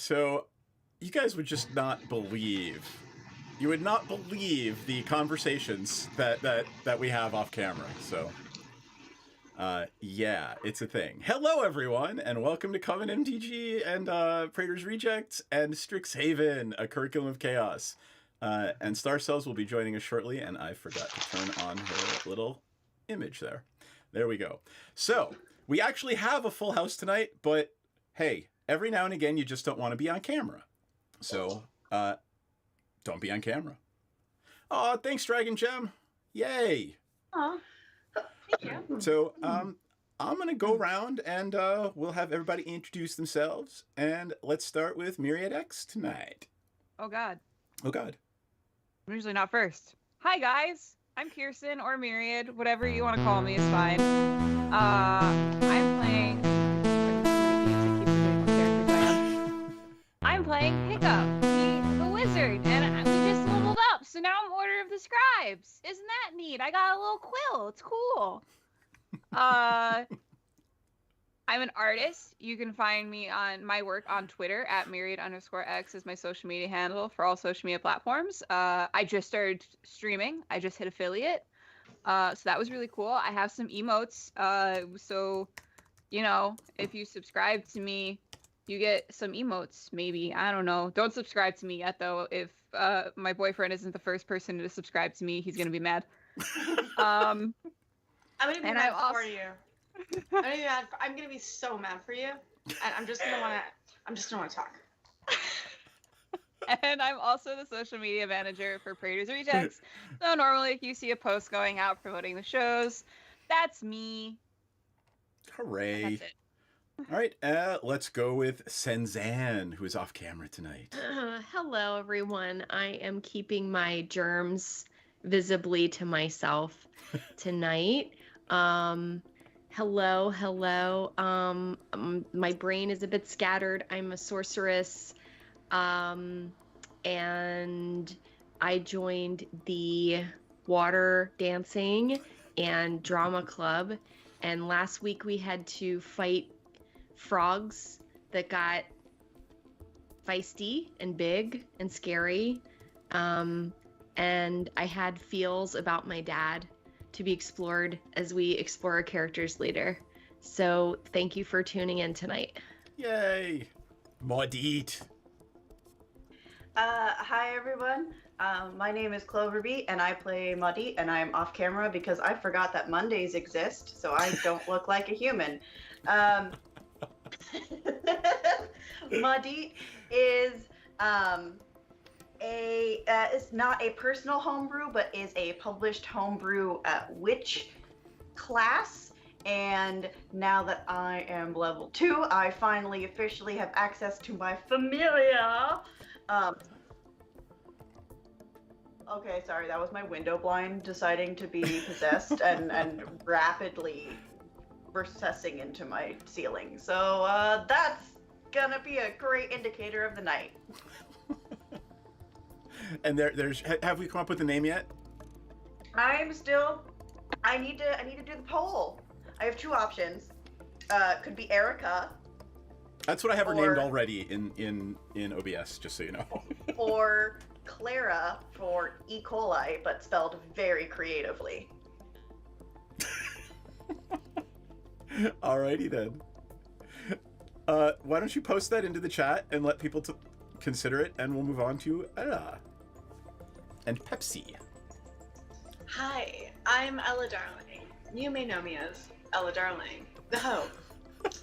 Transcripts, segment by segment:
So, you guys would just not believe. You would not believe the conversations that we have off camera. So, yeah, it's a thing. Hello, everyone, and welcome to Common MTG and Praetor's Reject and Strixhaven, a curriculum of chaos. And Star Cells will be joining us shortly, and I forgot to turn on her little image there. There we go. So, we actually have a full house tonight, but hey, every now and again, you just don't want to be on camera. So, don't be on camera. Oh, thanks, Dragon Gem. Yay. Aw, thank you. So, I'm going to go around and we'll have everybody introduce themselves. And let's start with Myriad X tonight. Oh, God. Oh, God. I'm usually not first. Hi, guys. I'm Kirsten or Myriad. Whatever you want to call me is fine. I'm playing... I'm playing Hiccup, the wizard, and we just leveled up, so now I'm Order of the Scribes. Isn't that neat? I got a little quill. It's cool. I'm an artist. You can find me on my work on Twitter at Myriad_X is my social media handle for all social media platforms. I just started streaming. I just hit affiliate. So that was really cool. I have some emotes. So, you know, if you subscribe to me, you get some emotes, maybe. I don't know. Don't subscribe to me yet, though. If my boyfriend isn't the first person to subscribe to me, he's going to be mad. I'm gonna be mad also... for you. I'm gonna be so mad for you, and I'm just gonna wanna talk. And I'm also the social media manager for Praetor's Rejects. So normally, if you see a post going out promoting the shows, that's me. Hooray! That's it. All right, let's go with Senzan, who is off camera tonight. Hello, everyone. I am keeping my germs visibly to myself tonight. Hello. My brain is a bit scattered. I'm a sorceress, and I joined the water dancing and drama club. And last week we had to fight frogs that got feisty and big and scary. And I had feels about my dad to be explored as we explore our characters later. So thank you for tuning in tonight. Yay! Maudit. Hi everyone. My name is Cloverbeat and I play Maudit, and I'm off camera because I forgot that Mondays exist, so I don't look like a human. Maudit is is not a personal homebrew, but is a published homebrew witch class. And now that I am level 2, I finally officially have access to my familia. Okay, sorry, that was my window blind deciding to be possessed and rapidly recessing into my ceiling. So that's gonna be a great indicator of the night. And have we come up with a name yet? I need to do the poll. I have 2 options. Could be Erica. That's what I have her named already in OBS, just so you know. Or Clara for E. coli, but spelled very creatively. Alrighty then. Why don't you post that into the chat and let people consider it, and we'll move on to Ella and Pepsi. Hi, I'm Ella Darling. You may know me as Ella Darling, the hoe.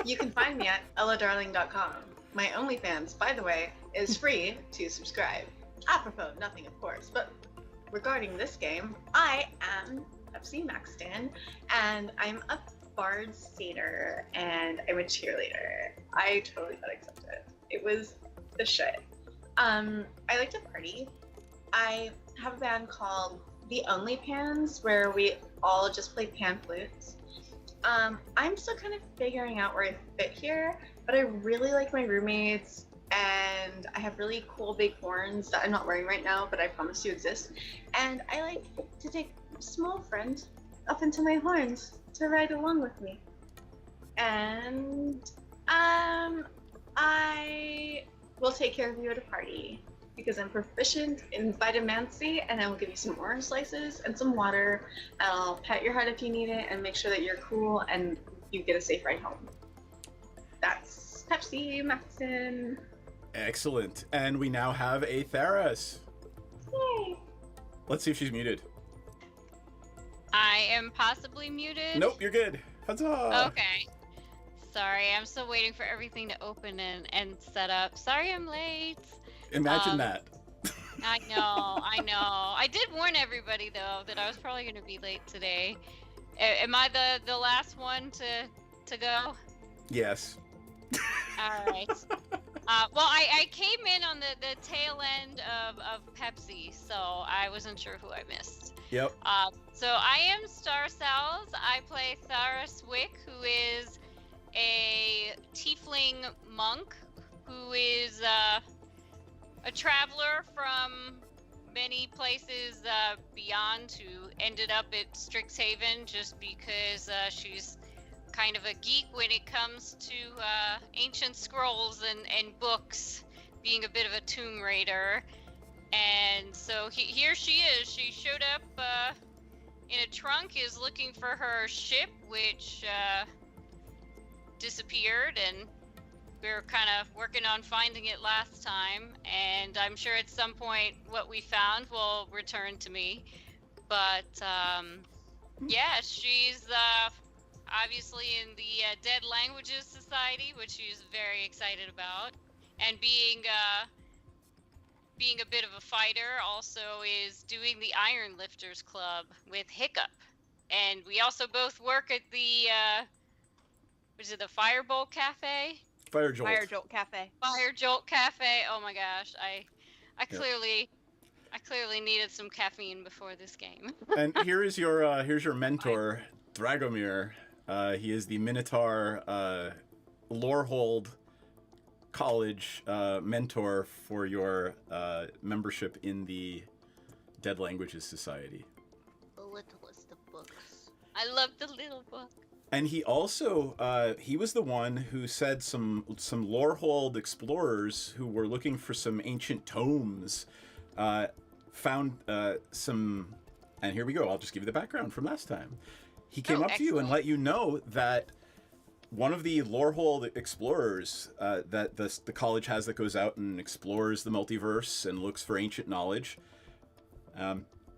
You can find me at elladarling.com. My OnlyFans, by the way, is free to subscribe. Apropos nothing, of course, but regarding this game, I am Pepsi Maxton, and I'm a Bard Satyr, and I'm a cheerleader. I totally got accepted. It was the shit. I like to party. I have a band called The Only Pans, where we all just play pan flutes. I'm still kind of figuring out where I fit here, but I really like my roommates, and I have really cool big horns that I'm not wearing right now, but I promise to exist. And I like to take small friends up into my horns to ride along with me. And I we'll take care of you at a party. Because I'm proficient in vitamancy, and I will give you some orange slices and some water. And I'll pet your head if you need it, and make sure that you're cool and you get a safe ride home. That's Pepsi Maxon. Excellent. And we now have a Theras. Yay! Let's see if she's muted. I am possibly muted. Nope, you're good. Huzzah! Okay. Sorry, I'm still waiting for everything to open and set up. Sorry I'm late. Imagine that. I know. I did warn everybody, though, that I was probably going to be late today. Am I the last one to go? Yes. All right. Well, I came in on the tail end of Pepsi, so I wasn't sure who I missed. Yep. So I am Star Sal's. I play Tharas Wick, who is a tiefling monk who is a traveler from many places beyond, who ended up at Strixhaven just because she's kind of a geek when it comes to ancient scrolls and books, being a bit of a tomb raider. And so here she is. She showed up in a trunk, is looking for her ship, which disappeared, and we were kind of working on finding it last time, and I'm sure at some point what we found will return to me. But yeah, she's obviously in the Dead Languages Society, which she's very excited about, and being a bit of a fighter, also is doing the Iron Lifters Club with Hiccup. And we also both work at the what is it, the Firebolt Cafe? Fire Jolt. Fire Jolt Cafe. Fire Jolt Cafe. Oh my gosh, I clearly needed some caffeine before this game. And here's your mentor, Dragomir. He is the Minotaur Lorehold College mentor for your membership in the Dead Languages Society. The littlest of books. I love the little book. And he also, he was the one who said some Lorehold explorers who were looking for some ancient tomes found some, and here we go, I'll just give you the background from last time. He came up to you and let you know that one of the Lorehold explorers that the college has that goes out and explores the multiverse and looks for ancient knowledge,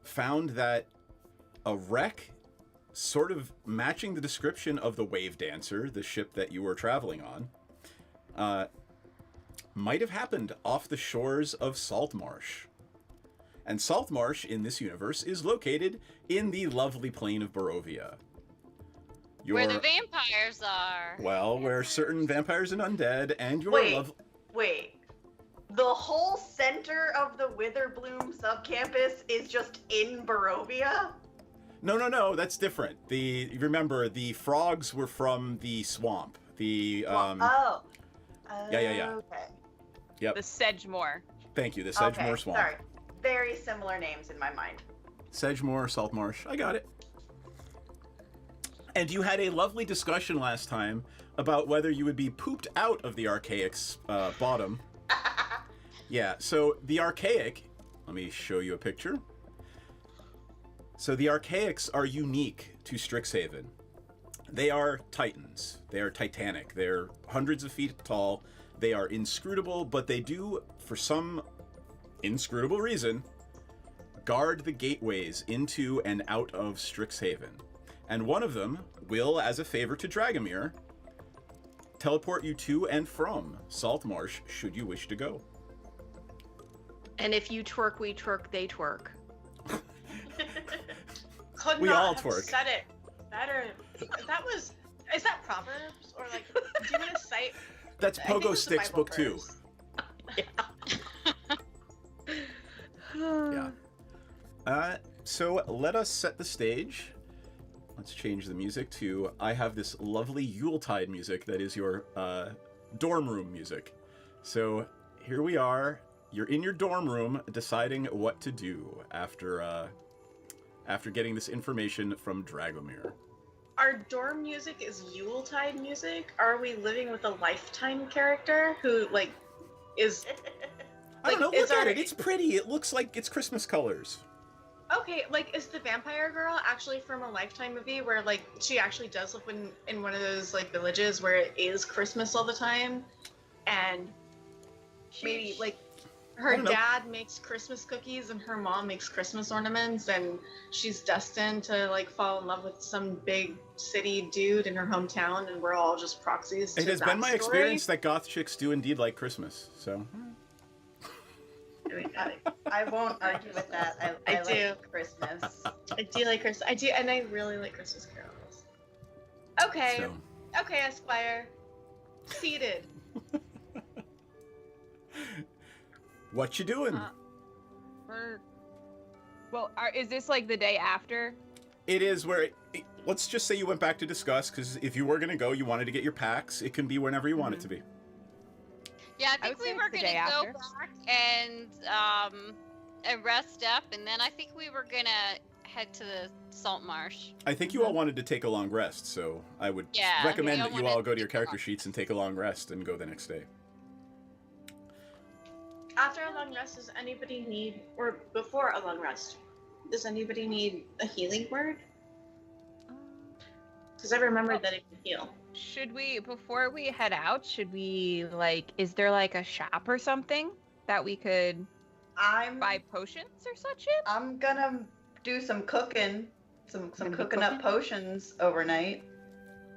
found that a wreck sort of matching the description of the Wave Dancer, the ship that you were traveling on, might have happened off the shores of Saltmarsh. And Saltmarsh in this universe is located in the lovely plain of Barovia. Where the vampires are. Well, where certain vampires and undead and your Wait. The whole center of the Witherbloom subcampus is just in Barovia? No, that's different. Remember, the frogs were from the swamp. Yeah. Okay. Yep. The Sedgemoor. Thank you, the Sedgemoor Swamp. Sorry. Very similar names in my mind. Sedgemoor, Saltmarsh. I got it. And you had a lovely discussion last time about whether you would be pooped out of the Archaic's bottom. Yeah, so the Archaic, let me show you a picture. So the Archaics are unique to Strixhaven. They are titans. They are titanic. They're hundreds of feet tall. They are inscrutable, but they do, for some inscrutable reason, guard the gateways into and out of Strixhaven. And one of them will, as a favor to Dragomir, teleport you to and from Saltmarsh should you wish to go. And if you twerk, we twerk, they twerk. Could We not all have twerk. said it better. Is that Proverbs? Or like, do you want to cite? That's I think Pogo it's a Sticks Bible book 2. verse. Yeah. So let us set the stage. Let's change the music to, I have this lovely Yuletide music that is your dorm room music. So here we are. You're in your dorm room deciding what to do after getting this information from Dragomir. Our dorm music is Yuletide music. Are we living with a Lifetime character who, like, is I don't know. it's Look at it. already- It's pretty. It looks like it's Christmas colors. okay. Like, is the vampire girl actually from a Lifetime movie where like she actually does live in one of those like villages where it is Christmas all the time, and maybe like I her don't know. dad makes Christmas cookies and her mom makes Christmas ornaments, and she's destined to like fall in love with some big city dude in her hometown, and we're all just proxies to It has that been my story. experience that goth chicks do indeed like Christmas. So I mean, I won't argue with that. I I do. like Christmas. I do like Christmas. I do, and I really like Christmas carols. Okay, so. okay, Esquire. Seated. What you doing? Well, is this like the day after? It is where. Let's just say you went back to discuss, because if you were gonna go, you wanted to get your packs. It can be whenever you want it to be. Yeah, I I think would say we were it's the gonna day go after. back and rest up, and then I think we were gonna head to the salt marsh. I think you all wanted to take a long rest, so I would Yeah, recommend we all that you wanted all go to to your take a character long sheets and take a long rest and go the next day. After a long rest, does anybody need, or before a long rest, does anybody need a healing word? Because I remembered that it can heal. Should we, before we head out, should we like, is there like a shop or something that we could buy potions or such in? I'm gonna do some cooking, some Gonna be cooking up cooking? potions overnight.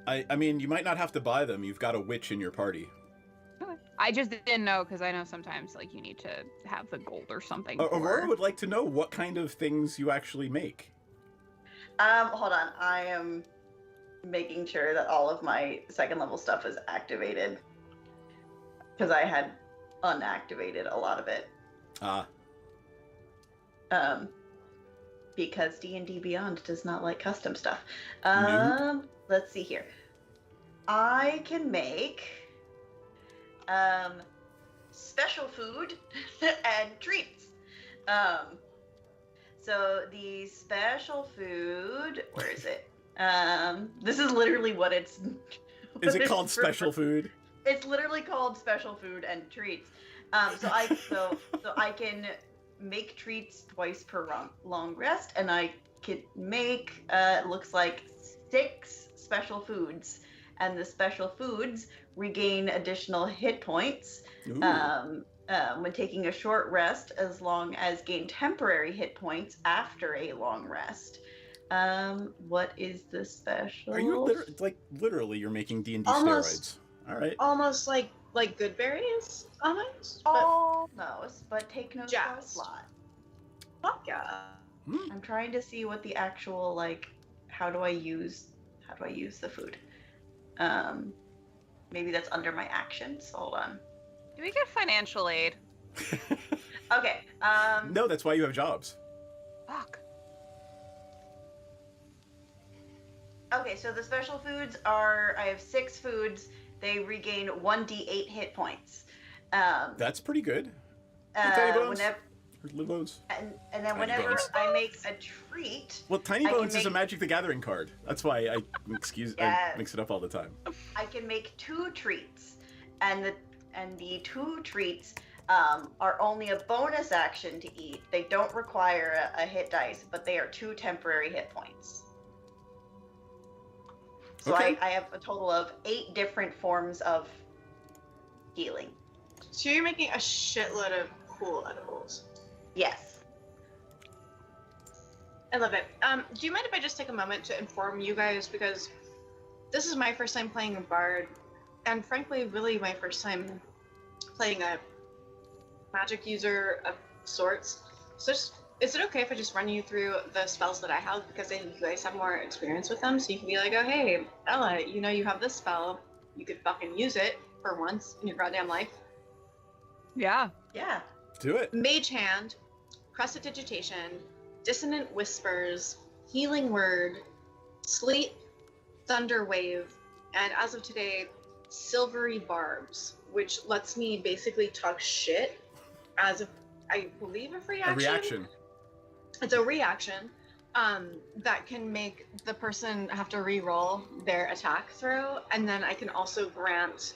I mean, you might not have to buy them. You've got a witch in your party. I just didn't know because I know sometimes like you need to have the gold or something. Aurora for- would like to know what kind of things you actually make. Hold on. I am making sure that all of my second level stuff is activated because I had unactivated a lot of it. Ah, Because D&D Beyond does not like custom stuff. Nope. Let's see here. I can make special food and treats. So the special food, where is it? This is literally what it's. is what it it's called for- special food? It's literally called special food and treats. So I can make treats twice per long rest, and I can make looks like 6 special foods, and the special foods regain additional hit points Ooh. when taking a short rest, as long as gain temporary hit points after a long rest. What is the special? Are you literally you're making D&D Almost. steroids? All right. Almost like good berries, almost. But Almost, but take no Just. slot. fuck yeah. Hmm. I'm trying to see what the actual how do I use the food? Maybe that's under my actions. Hold on. Do we get financial aid? Okay. No, that's why you have jobs. Fuck. Okay, so the special foods are I have 6 foods. They regain 1d8 hit points. That's pretty good. Tiny bones. Whenever Or Little Bones. and then Tiny whenever bones. I make a treat, Well, Tiny I can Bones is a make- Magic the Gathering card. That's why I Yes. mix it up all the time. I can make 2 treats, and the 2 treats are only a bonus action to eat. They don't require a hit dice, but they are 2 temporary hit points. So Okay. I have a total of 8 different forms of healing. So you're making a shitload of cool edibles. Yes. I love it. Do you mind if I just take a moment to inform you guys, because this is my first time playing a bard, and frankly, really my first time playing a magic user of sorts. So is it okay if I just run you through the spells that I have, because I think you guys have more experience with them, so you can be like, oh hey, Ella, you know you have this spell, you could fucking use it for once in your goddamn life. Yeah. Yeah. Do it. Mage Hand, Prestidigitation, Dissonant Whispers, Healing Word, Sleep, Thunder Wave, and as of today, Silvery Barbs, which lets me basically talk shit as I believe a free A action. reaction. It's a reaction that can make the person have to re-roll their attack throw, and then I can also grant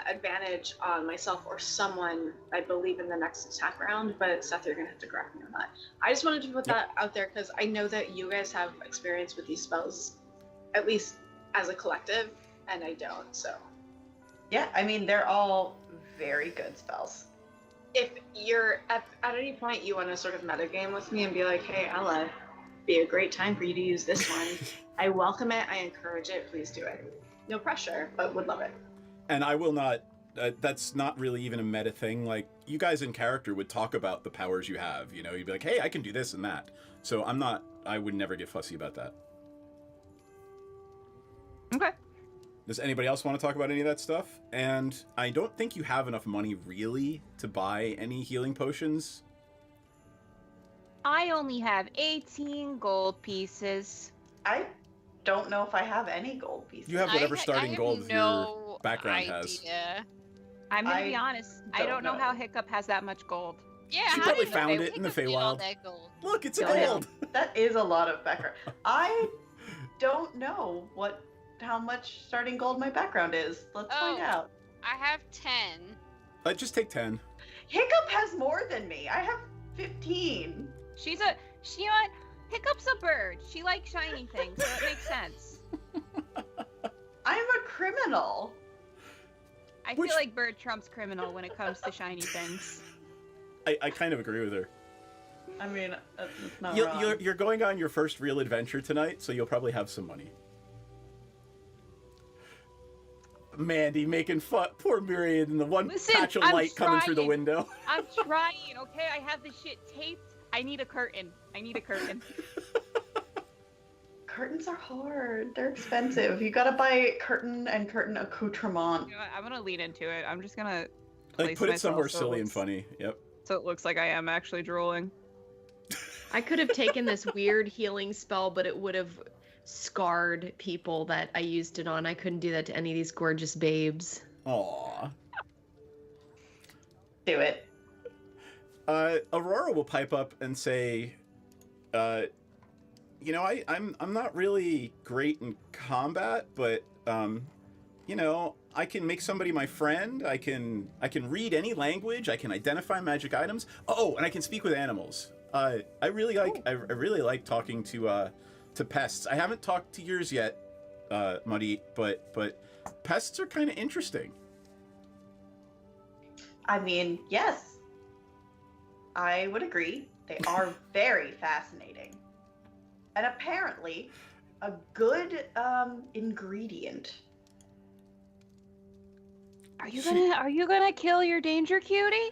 advantage on myself or someone, I believe, in the next attack round, but Seth, you're going to have to correct me on that. I just wanted to put that out there because I know that you guys have experience with these spells, at least as a collective, and I don't, so. Yeah, I mean, they're all very good spells. If you're, at any point you want to sort of metagame with me and be like, hey, Ella, be a great time for you to use this one, I welcome it, I encourage it, please do it. No pressure, but would love it. And I will not, that's not really even a meta thing. Like, you guys in character would talk about the powers you have, you know? You'd be like, hey, I can do this and that. So I would never get fussy about that. Okay. Does anybody else want to talk about any of that stuff? And I don't think you have enough money, really, to buy any healing potions. I only have 18 gold pieces. I don't know if I have any gold pieces. You have whatever starting gold no your background idea. has. I'm gonna be honest. I don't know how Hiccup has that much gold. Yeah, she how probably did found they it in the pick up all Feywild. that gold? Look, it's a Yeah. gold. That is a lot of background. I don't know how much starting gold my background is. Let's find out. I have 10. Just take 10. Hiccup has more than me. I have 15. She what? Hiccup's a bird. She likes shiny things, so it makes sense. I'm a criminal. I feel like bird trumps criminal when it comes to shiny things. I kind of agree with her. I mean, it's not wrong. You're going on your first real adventure tonight, so you'll probably have some money. Mandy making fun. Poor Myriad and the one patch of light coming through the window. I'm trying, okay? I have this shit taped. I need a curtain. Curtains are hard. They're expensive. You gotta buy curtain and curtain accoutrement. You know what? I'm gonna lean into it. I'm just gonna like put it somewhere silly and funny. Yep. So it looks like I am actually drooling. I could have taken this weird healing spell, but it would have scarred people that I used it on. I couldn't do that to any of these gorgeous babes. Aww. Do it. Aurora will pipe up and say, you know, I'm not really great in combat, but you know, I can make somebody my friend. I can read any language. I can identify magic items. Oh, and I can speak with animals. I really like talking to pests. I haven't talked to yours yet, Muddy, but pests are kind of interesting. I mean, yes. I would agree. They are very fascinating. And apparently, a good ingredient. Are you gonna kill your danger cutie?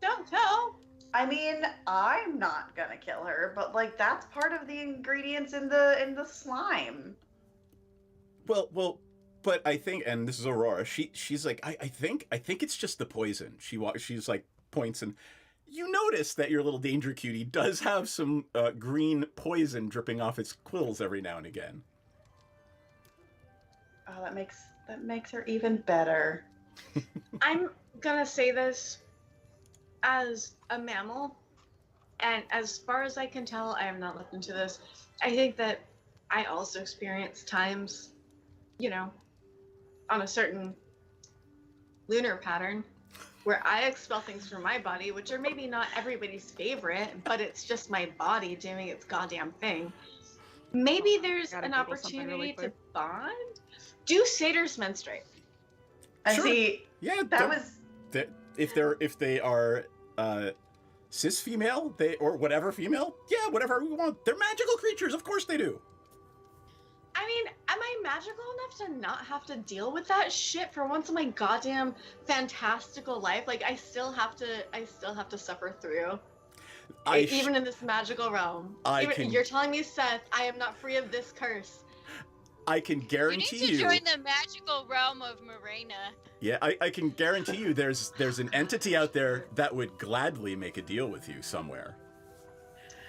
Don't tell. I mean, I'm not gonna kill her, but like that's part of the ingredients in the slime. Well, but I think, and this is Aurora. She's like, I think it's just the poison. She's like points and. You notice that your little danger cutie does have some green poison dripping off its quills every now and again. Oh, that makes her even better. I'm gonna say this as a mammal, and as far as I can tell, I have not looked into this. I think that I also experience times, you know, on a certain lunar pattern where I expel things from my body, which are maybe not everybody's favorite, but it's just my body doing its goddamn thing. Maybe there's an opportunity to bond? Do satyrs menstruate? And sure. See, yeah, that was... If they are cis female, or whatever female, yeah, whatever we want. They're magical creatures, of course they do. I mean, am I magical enough to not have to deal with that shit for once in my goddamn fantastical life? Like, I still have to suffer through. Even in this magical realm. You're telling me, Seth, I am not free of this curse. I can guarantee you. You need to join the magical realm of Morena. Yeah, I can guarantee you there's an entity out there that would gladly make a deal with you somewhere.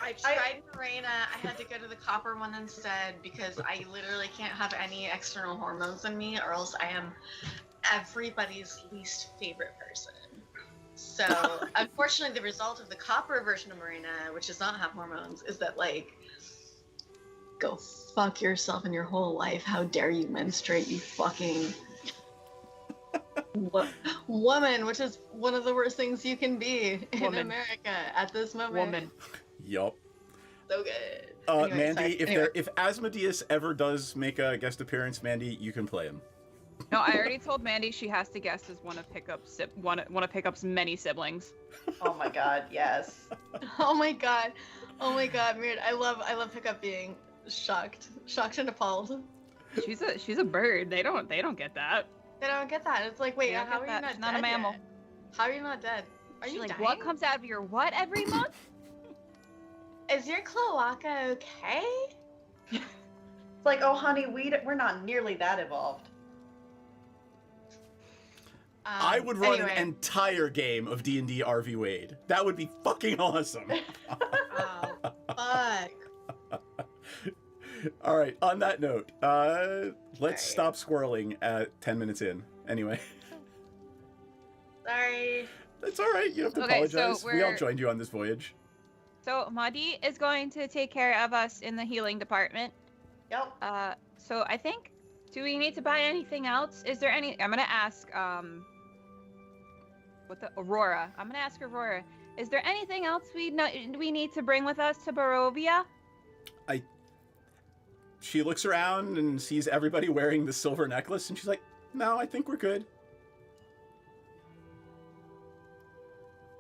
I tried Morena. I had to go to the copper one instead because I literally can't have any external hormones in me, or else I am everybody's least favorite person. So, unfortunately, the result of the copper version of Morena, which does not have hormones, is that, like, go fuck yourself in your whole life. How dare you menstruate, you fucking... Woman, which is one of the worst things you can be in Woman. America at this moment. Woman. Yup. So good. Anyway, Mandy, sorry. if Anyway. if Asmodeus ever does make a guest appearance, Mandy, you can play him. No, I already told Mandy she has to guess as one of Hiccup's many siblings. Oh my god, yes. Oh my god. Oh my god, Mirror. I love Hiccup being shocked and appalled. She's a bird. They don't get that. They don't get that. It's like, wait, They don't how get are that. you not She's dead not a mammal. yet? How are you not dead? Are She's you like, dying? what comes out of your what every month? Is your cloaca okay? It's like, oh honey, we're not nearly that evolved. I would run anyway. an entire game of D&D RV Wade. That would be fucking awesome. Oh, fuck. All right, on that note, let's Right. stop squirreling at 10 minutes in. Anyway, Sorry. that's all right. You don't have to Okay, so apologize. We all we're- joined you on this voyage. So Madi is going to take care of us in the healing department. Yep. So I think, do we need to buy anything else? Is there any? I'm gonna ask Aurora. I'm gonna ask Aurora. Is there anything else we need to bring with us to Barovia? She looks around and sees everybody wearing the silver necklace, and she's like, "No, I think we're good."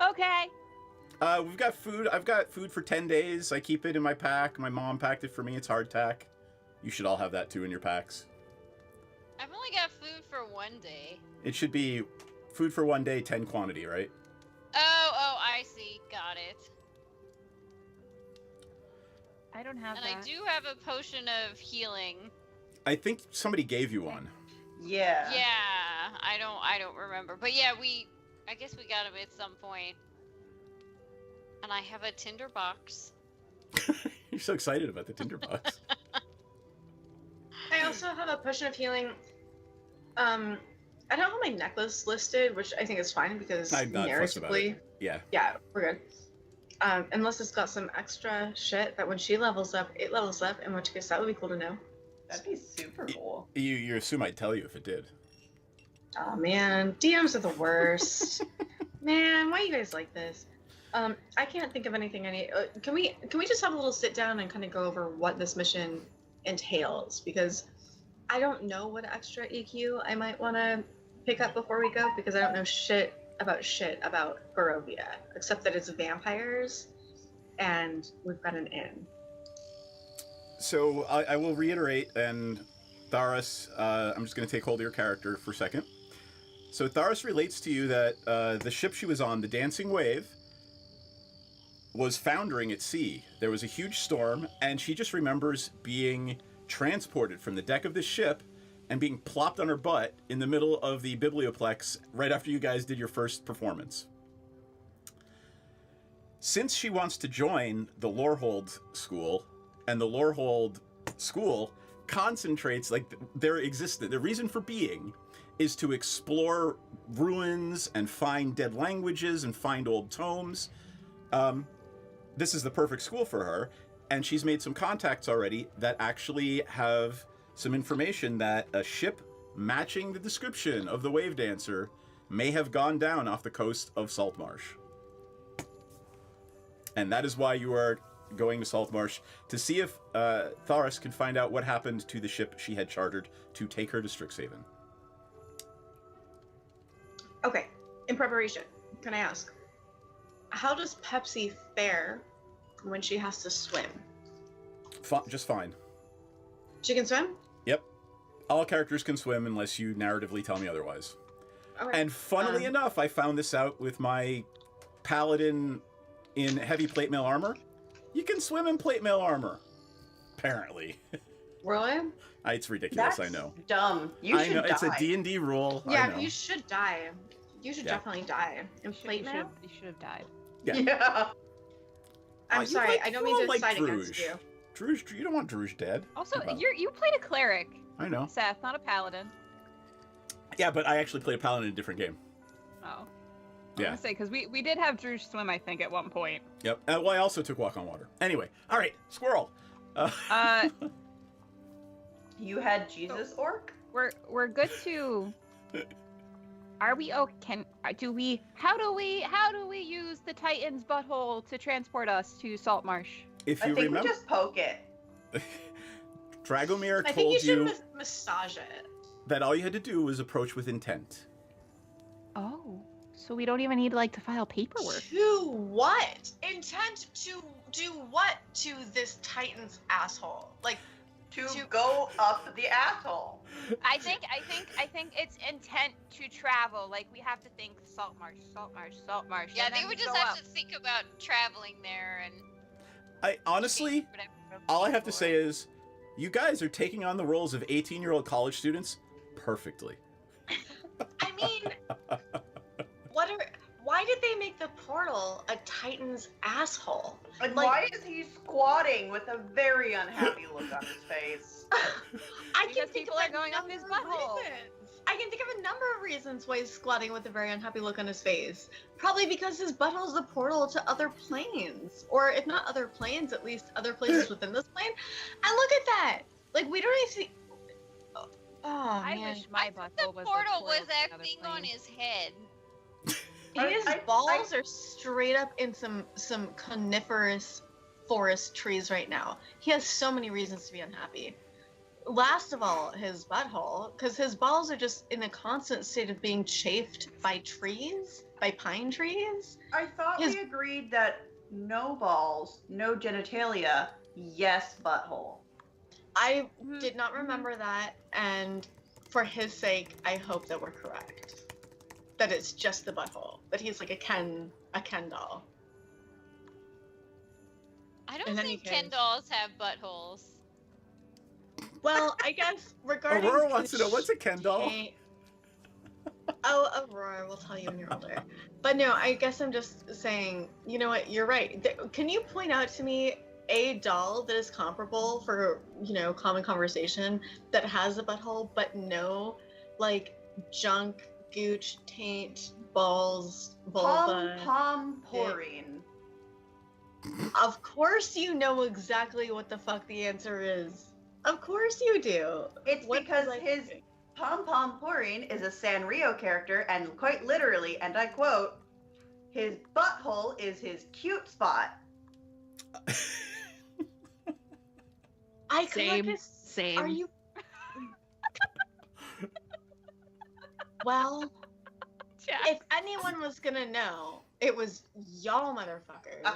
Okay. We've got food. I've got food for 10 days. I keep it in my pack. My mom packed it for me. It's hardtack. You should all have that too in your packs. I've only got food for one day. It should be food for 1 day, 10 quantity, right? Oh, I see. Got it. I don't have And that. I do have a potion of healing. I think somebody gave you one. Yeah. Yeah, I don't remember. But yeah, I guess we got him at some point. And I have a tinder box. You're so excited about the tinderbox. I also have a potion of healing. I don't have my necklace listed, which I think is fine because I'm not fussed about narratively, it. Yeah. yeah, we're good. Unless it's got some extra shit that when she levels up, it levels up, in which case that would be cool to know. That'd be super cool. You assume I'd tell you if it did. Oh man, DMs are the worst. Man, why you guys like this? I can't think of anything. Can we just have a little sit down and kind of go over what this mission entails? Because I don't know what extra EQ I might want to pick up before we go, because I don't know shit about Barovia, except that it's vampires, and we've got an inn. So I will reiterate, and Tharos, I'm just going to take hold of your character for a second. So Tharos relates to you that the ship she was on, the Dancing Wave, was foundering at sea. There was a huge storm, and she just remembers being transported from the deck of the ship and being plopped on her butt in the middle of the biblioplex right after you guys did your first performance. Since she wants to join the Lorehold School, and the Lorehold School concentrates, like, their existence, their reason for being is to explore ruins and find dead languages and find old tomes. This is the perfect school for her, and she's made some contacts already that actually have some information that a ship matching the description of the Wave Dancer may have gone down off the coast of Saltmarsh. And that is why you are going to Saltmarsh, to see if Tharos can find out what happened to the ship she had chartered to take her to Strixhaven. Okay, in preparation, can I ask, how does Pepsi fare when she has to swim? Just fine. She can swim? Yep. All characters can swim unless you narratively tell me otherwise. Okay. And funnily enough, I found this out with my paladin in heavy plate mail armor. You can swim in plate mail armor, apparently. Really? It's ridiculous, That's I know. dumb. You I should know, die. it's a D&D rule. I Yeah, know. you should die. You should Yeah. definitely die. In plate mail? You should have died. Yeah. Yeah. I'm You sorry, like- I don't you mean to like side against Druge. you. Druge, you don't want Druge dead. Also, Well, you played a cleric, I know. Seth, not a paladin. Yeah, but I actually played a paladin in a different game. Oh. I was Yeah. gonna say, because we did have Druge swim, I think, at one point. Yep. Well, I also took Walk on Water. Anyway, all right, Squirrel. You had Jesus Orc? We're good to Are we? Oh, do we? How do we use the Titan's butthole to transport us to Salt Marsh? If I you think remember, we just poke it. Dragomir I think you told should you massage it. that all you had to do was approach with intent. Oh, so we don't even need like to file paperwork. To what? Intent to do what to this Titan's asshole? Like, To go up the asshole. I think it's intent to travel. Like we have to think Salt Marsh. Yeah, and they then would just go have up. to think about traveling there and. I honestly, whatever all I have to for. say is, you guys are taking on the roles of 18-year-old college students perfectly. I mean, why did they make the portal a Titan's asshole? And Like- why is he squatting with a very unhappy look on his face? I can Because think people of are going up his number of butthole. reasons. I can think of a number of reasons why he's squatting with a very unhappy look on his face. Probably because his butthole is the portal to other planes, or if not other planes, at least other places within this plane. And look at that! Like we don't even see. Oh I man, wish my The butthole was portal was to that another thing plane. on his head. his I- balls are straight up in some coniferous forest trees right now. He has so many reasons to be unhappy. Last of all, his butthole, because his balls are just in a constant state of being chafed by trees, by pine trees. I thought His- we agreed that no balls, no genitalia, yes butthole. I did not remember that, and for his sake, I hope that we're correct. That it's just the butthole. That he's like a Ken doll. I don't In any think Ken case. dolls have buttholes. Well, I guess regarding Aurora wants to the know, what's a Ken doll? shape- Oh, Aurora, we'll tell you when you're older. But no, I guess I'm just saying, you know what, you're right. Can you point out to me a doll that is comparable for, common conversation that has a butthole, but no, like, junk, gooch, taint, balls, vulva? Pom pouring. Of course you know exactly what the fuck the answer is. Of course you do. It's What because was I his thinking? Pom Pom Pouring is a Sanrio character, and quite literally, and I quote, his butthole is his cute spot. I could Same. like Same. Are you? Well, Jack. if anyone was gonna know, it was y'all motherfuckers.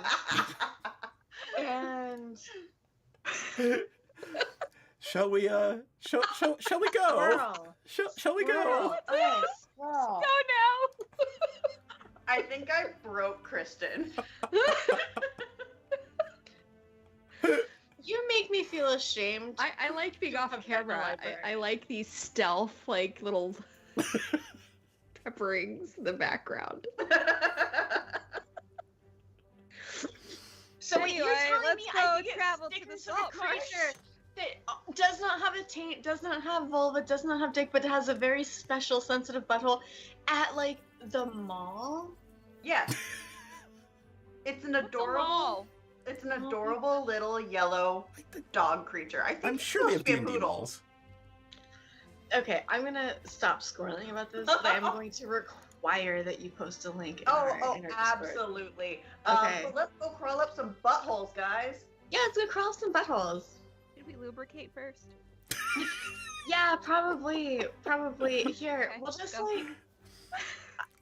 And Shall we shall we go? girl, Shall we go? girl, us, Go girl. now. I think I broke Kristen. You make me feel ashamed. I like being off Have been camera. library. I like these stealth, like little pepperings in the background. So wait, you're Anyway, telling let's me go I can get travel to stick the into salt a marsh. creature that does not have a taint, does not have vulva, does not have dick, but has a very special sensitive butthole at like the mall? Yeah. It's an adorable, it's an adorable little yellow dog creature. I think I'm it's sure they have supposed to be a D&D poodle. malls. Okay, I'm gonna stop squirreling about this, but I'm going to require that you post a link in our Oh, Discord. absolutely. Okay. But let's go crawl up some buttholes, guys. Yeah, let's go crawl some buttholes. Should we lubricate first? Yeah, probably. Here, Okay, we'll just go. like.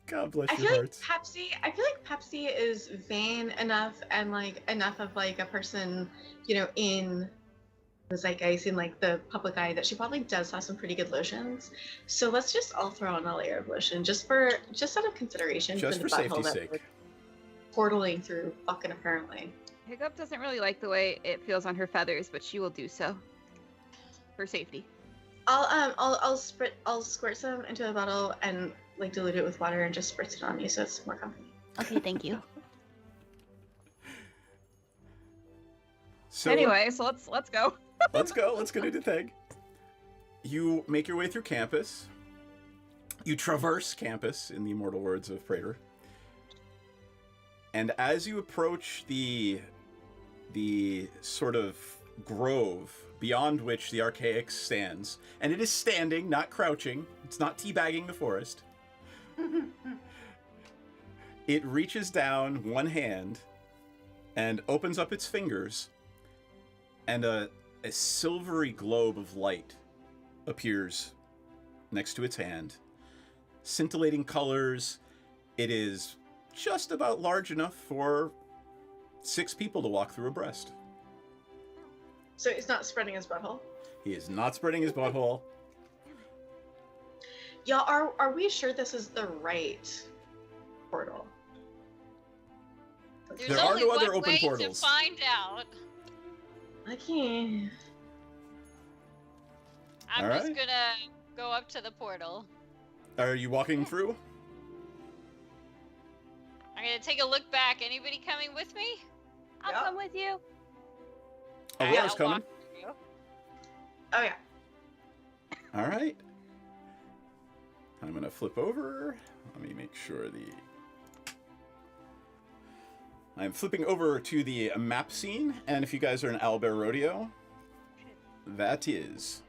God bless I your feel like hearts. Pepsi is vain enough and like enough of like a person, in the zeitgeist, in like the public eye, that she probably does have some pretty good lotions. So let's just all throw on a layer of lotion just out of consideration Just for for the butthole safety's that sake. we're portaling through fucking apparently. Hiccup doesn't really like the way it feels on her feathers, but she will do so for safety. I'll squirt some into a bottle and like dilute it with water and just spritz it on you so it's more comfy. Okay, thank you. So Anyway, so let's go. let's go do the thing. You make your way through campus. You traverse campus, in the immortal words of Praetor. And as you approach the sort of grove beyond which the Archaic stands, and it is standing, not crouching, it's not teabagging the forest, It reaches down one hand and opens up its fingers, and a silvery globe of light appears next to its hand. Scintillating colors. It is just about large enough for 6 people to walk through abreast. So he's not spreading his butthole. He is not spreading his butthole. Y'all, are we sure this is the right portal? There's There are only no one other open way portals. to find out. I can't. I'm All just right. gonna go up to the portal. Are you walking through? I'm gonna take a look back. Anybody coming with me? I'll Yep. come with you. Alright, Aurora's I'll coming. walk with you. Oh yeah. All right. I'm going to flip over. Let me make sure I'm flipping over to the map scene, and if you guys are in Owlbear Rodeo, that is...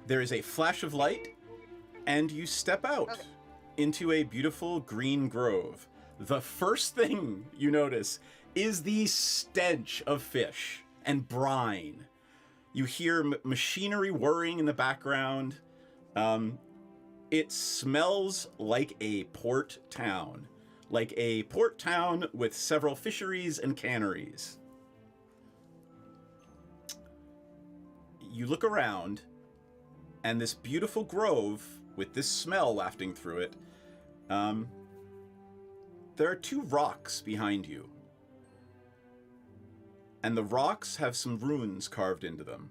There is a flash of light, and you step out Okay. into a beautiful green grove. The first thing you notice is the stench of fish and brine. You hear machinery whirring in the background. It smells like a port town. Like a port town with several fisheries and canneries. You look around, and this beautiful grove, with this smell wafting through it, there are 2 rocks behind you. And the rocks have some runes carved into them.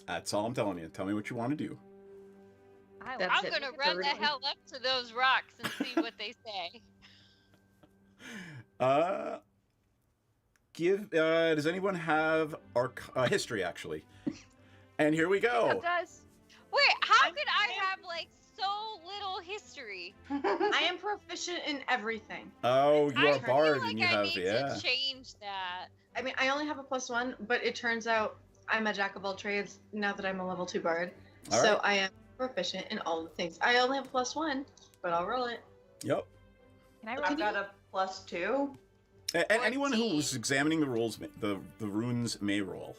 That's all I'm telling you. Tell me what you want to do. That's I'm it. gonna It's a run the ruin. hell up to those rocks and see what they say. Does anyone have history, actually? And here we go. It does. Wait, how I'm- could I have like so little history? I am proficient in everything. Oh, you I are bard, feel like and you I have, need yeah. to change that. I mean, I only have a +1, but it turns out I'm a jack of all trades now that I'm a level 2 bard. All So right. I am proficient in all the things. I only have a +1, but I'll roll it. Yep. Can I roll? I've got a +2. And anyone 14. who's examining the rules, the runes may roll.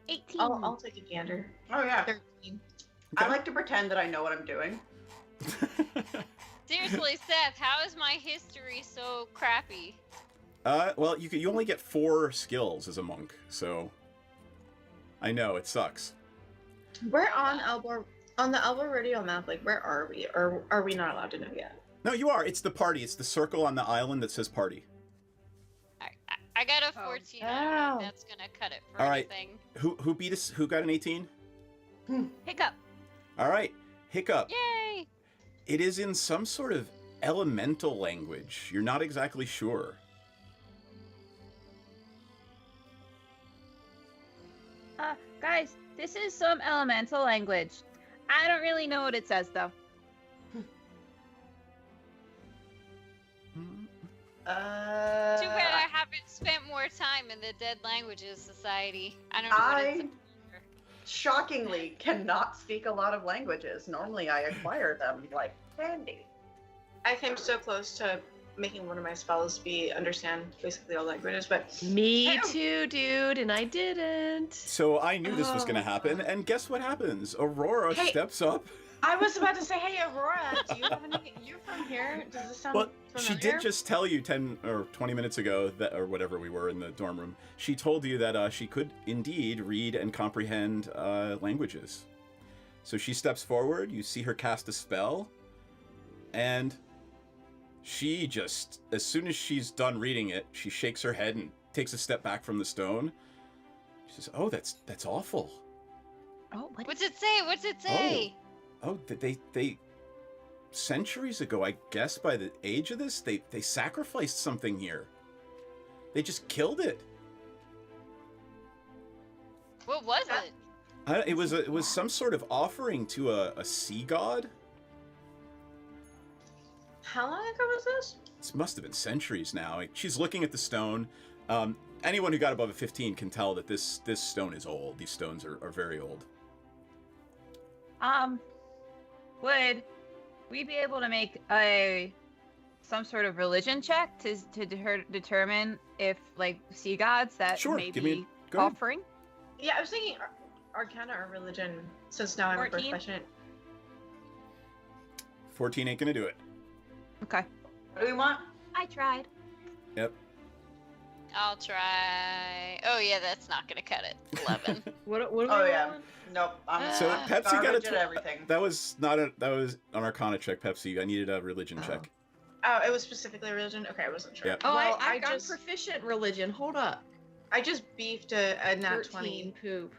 18. I'll take a gander. Oh yeah. 13. I like to pretend that I know what I'm doing. Seriously, Seth, how is my history so crappy? Well, you only get 4 skills as a monk, so I know it sucks. We're on the Elbor Radio map. Like, where are we? Or are we not allowed to know yet? No, you are. It's the party. It's the circle on the island that says party. I got a Oh. 14. I don't know Oh. if that's gonna cut it for All right. anything. Who beat us? Who got an 18? Hiccup. All right, Hiccup. Yay! It is in some sort of elemental language. You're not exactly sure. Guys, this is some elemental language. I don't really know what it says, though. Too bad I haven't spent more time in the Dead Languages Society. I don't know what I it's shockingly cannot speak a lot of languages. Normally I acquire them like candy. I came so close to making one of my spells understand basically all languages, but Me too, dude, and I didn't. So I knew this was going to Oh. happen, and guess what happens? Aurora Hey. steps up. I was about to say, hey Aurora, do you have any? You from here? Does this sound Well, she familiar? did just tell you 10 or 20 minutes ago, that, or whatever we were in the dorm room, she told you that she could indeed read and comprehend languages. So she steps forward, you see her cast a spell, and she just, as soon as she's done reading it, she shakes her head and takes a step back from the stone. She says, oh, that's awful. Oh, what? What's it say? What's it say? Oh, they centuries ago, I guess by the age of this, they sacrificed something here. They just killed it. What was it? It was some sort of offering to a sea god. How long ago was this? This must have been centuries now. She's looking at the stone. Anyone who got above a 15 can tell that this stone is old. These stones are very old. would we be able to make some sort of religion check to determine if like sea gods that Sure, may give me be go ahead. offering? Yeah, I was thinking Arcana or religion, since now I'm a 14? proficient. 14 ain't gonna do it. Okay. What do we want? I tried. Yep. I'll try. Oh yeah, that's not gonna cut it. 11. What are Oh we yeah. rolling? Nope. I'm So Pepsi got a garbage at everything. that was not a that was an Arcana check, Pepsi. I needed a religion check. Oh, it was specifically religion? Okay, I wasn't sure. Yep. Oh, Well, I've got proficient religion. Hold up. I just beefed a nat 13 20. poop.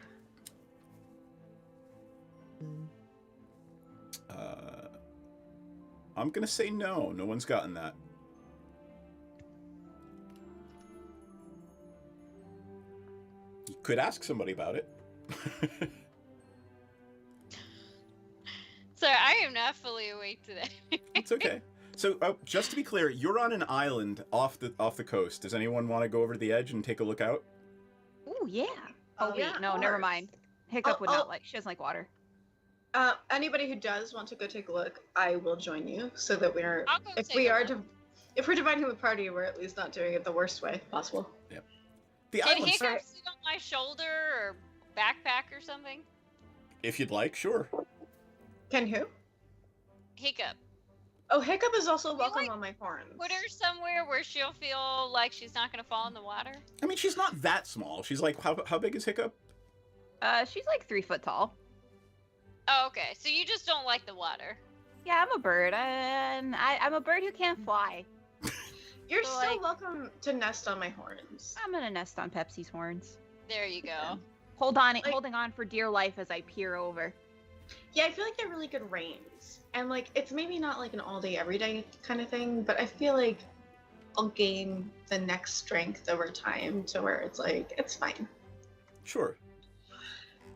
I'm gonna say no. No one's gotten that. You could ask somebody about it. Sorry, I am not fully awake today. It's okay. So, just to be clear, you're on an island off the coast. Does anyone want to go over to the edge and take a look out? Ooh, yeah. Oh, wait, yeah, no, of never course. mind. Hiccup would I'll- not like. She doesn't like water. Anybody who does want to go take a look, I will join you, so that we're I'll go if take we a are look. if we're dividing the party, we're at least not doing it the worst way possible. The Can island, Hiccup sit on my shoulder or backpack or something? if you'd like, sure. Can who? Hiccup. Oh, Hiccup is also welcome like, on my horns. Put her somewhere where she'll feel like she's not gonna fall in the water. I mean, she's not that small. She's like, how big is Hiccup? She's like 3 foot tall. Oh, okay. So you just don't like the water. Yeah, I'm a bird, and I'm a bird who can't fly. You're So, still like- welcome to nest on my horns. I'm gonna nest on Pepsi's horns. There you go. Holding on for dear life as I peer over. Yeah, I feel like they're really good reins. And like it's maybe not like an all day everyday kind of thing, but I feel like I'll gain the next strength over time to where it's like it's fine. Sure.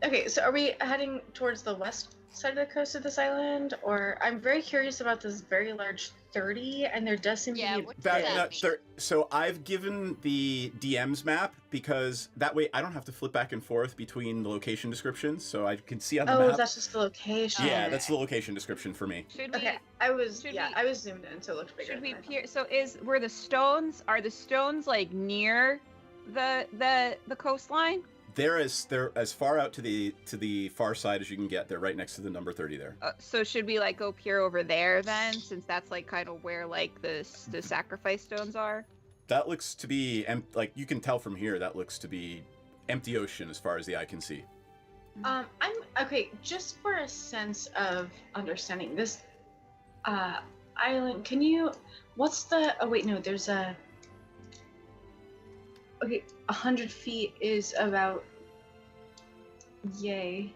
Okay, so are we heading towards the west side of the coast of this island? Or I'm very curious about this very large 30, and there does seem Yeah, to be what a does bit- that mean? So I've given the DM's map because that way I don't have to flip back and forth between the location descriptions, so I can see on the Oh, map. that's just the location. Yeah, that's the location description for me. Should we? Okay, I was Should yeah, we- I was zoomed in, so it looked bigger. Should we than I thought. peer? So are the stones like near the coastline? They're as far out to the far side as you can get. They're right next to the number 30 there. So should we like go peer over there then, since that's like kind of where like the sacrifice stones are? That looks to be like you can tell from here. That looks to be empty ocean as far as the eye can see. I'm okay. Just for a sense of understanding this island, can you? What's the? Oh wait, no. There's a. Okay, 100 feet is about. Yay,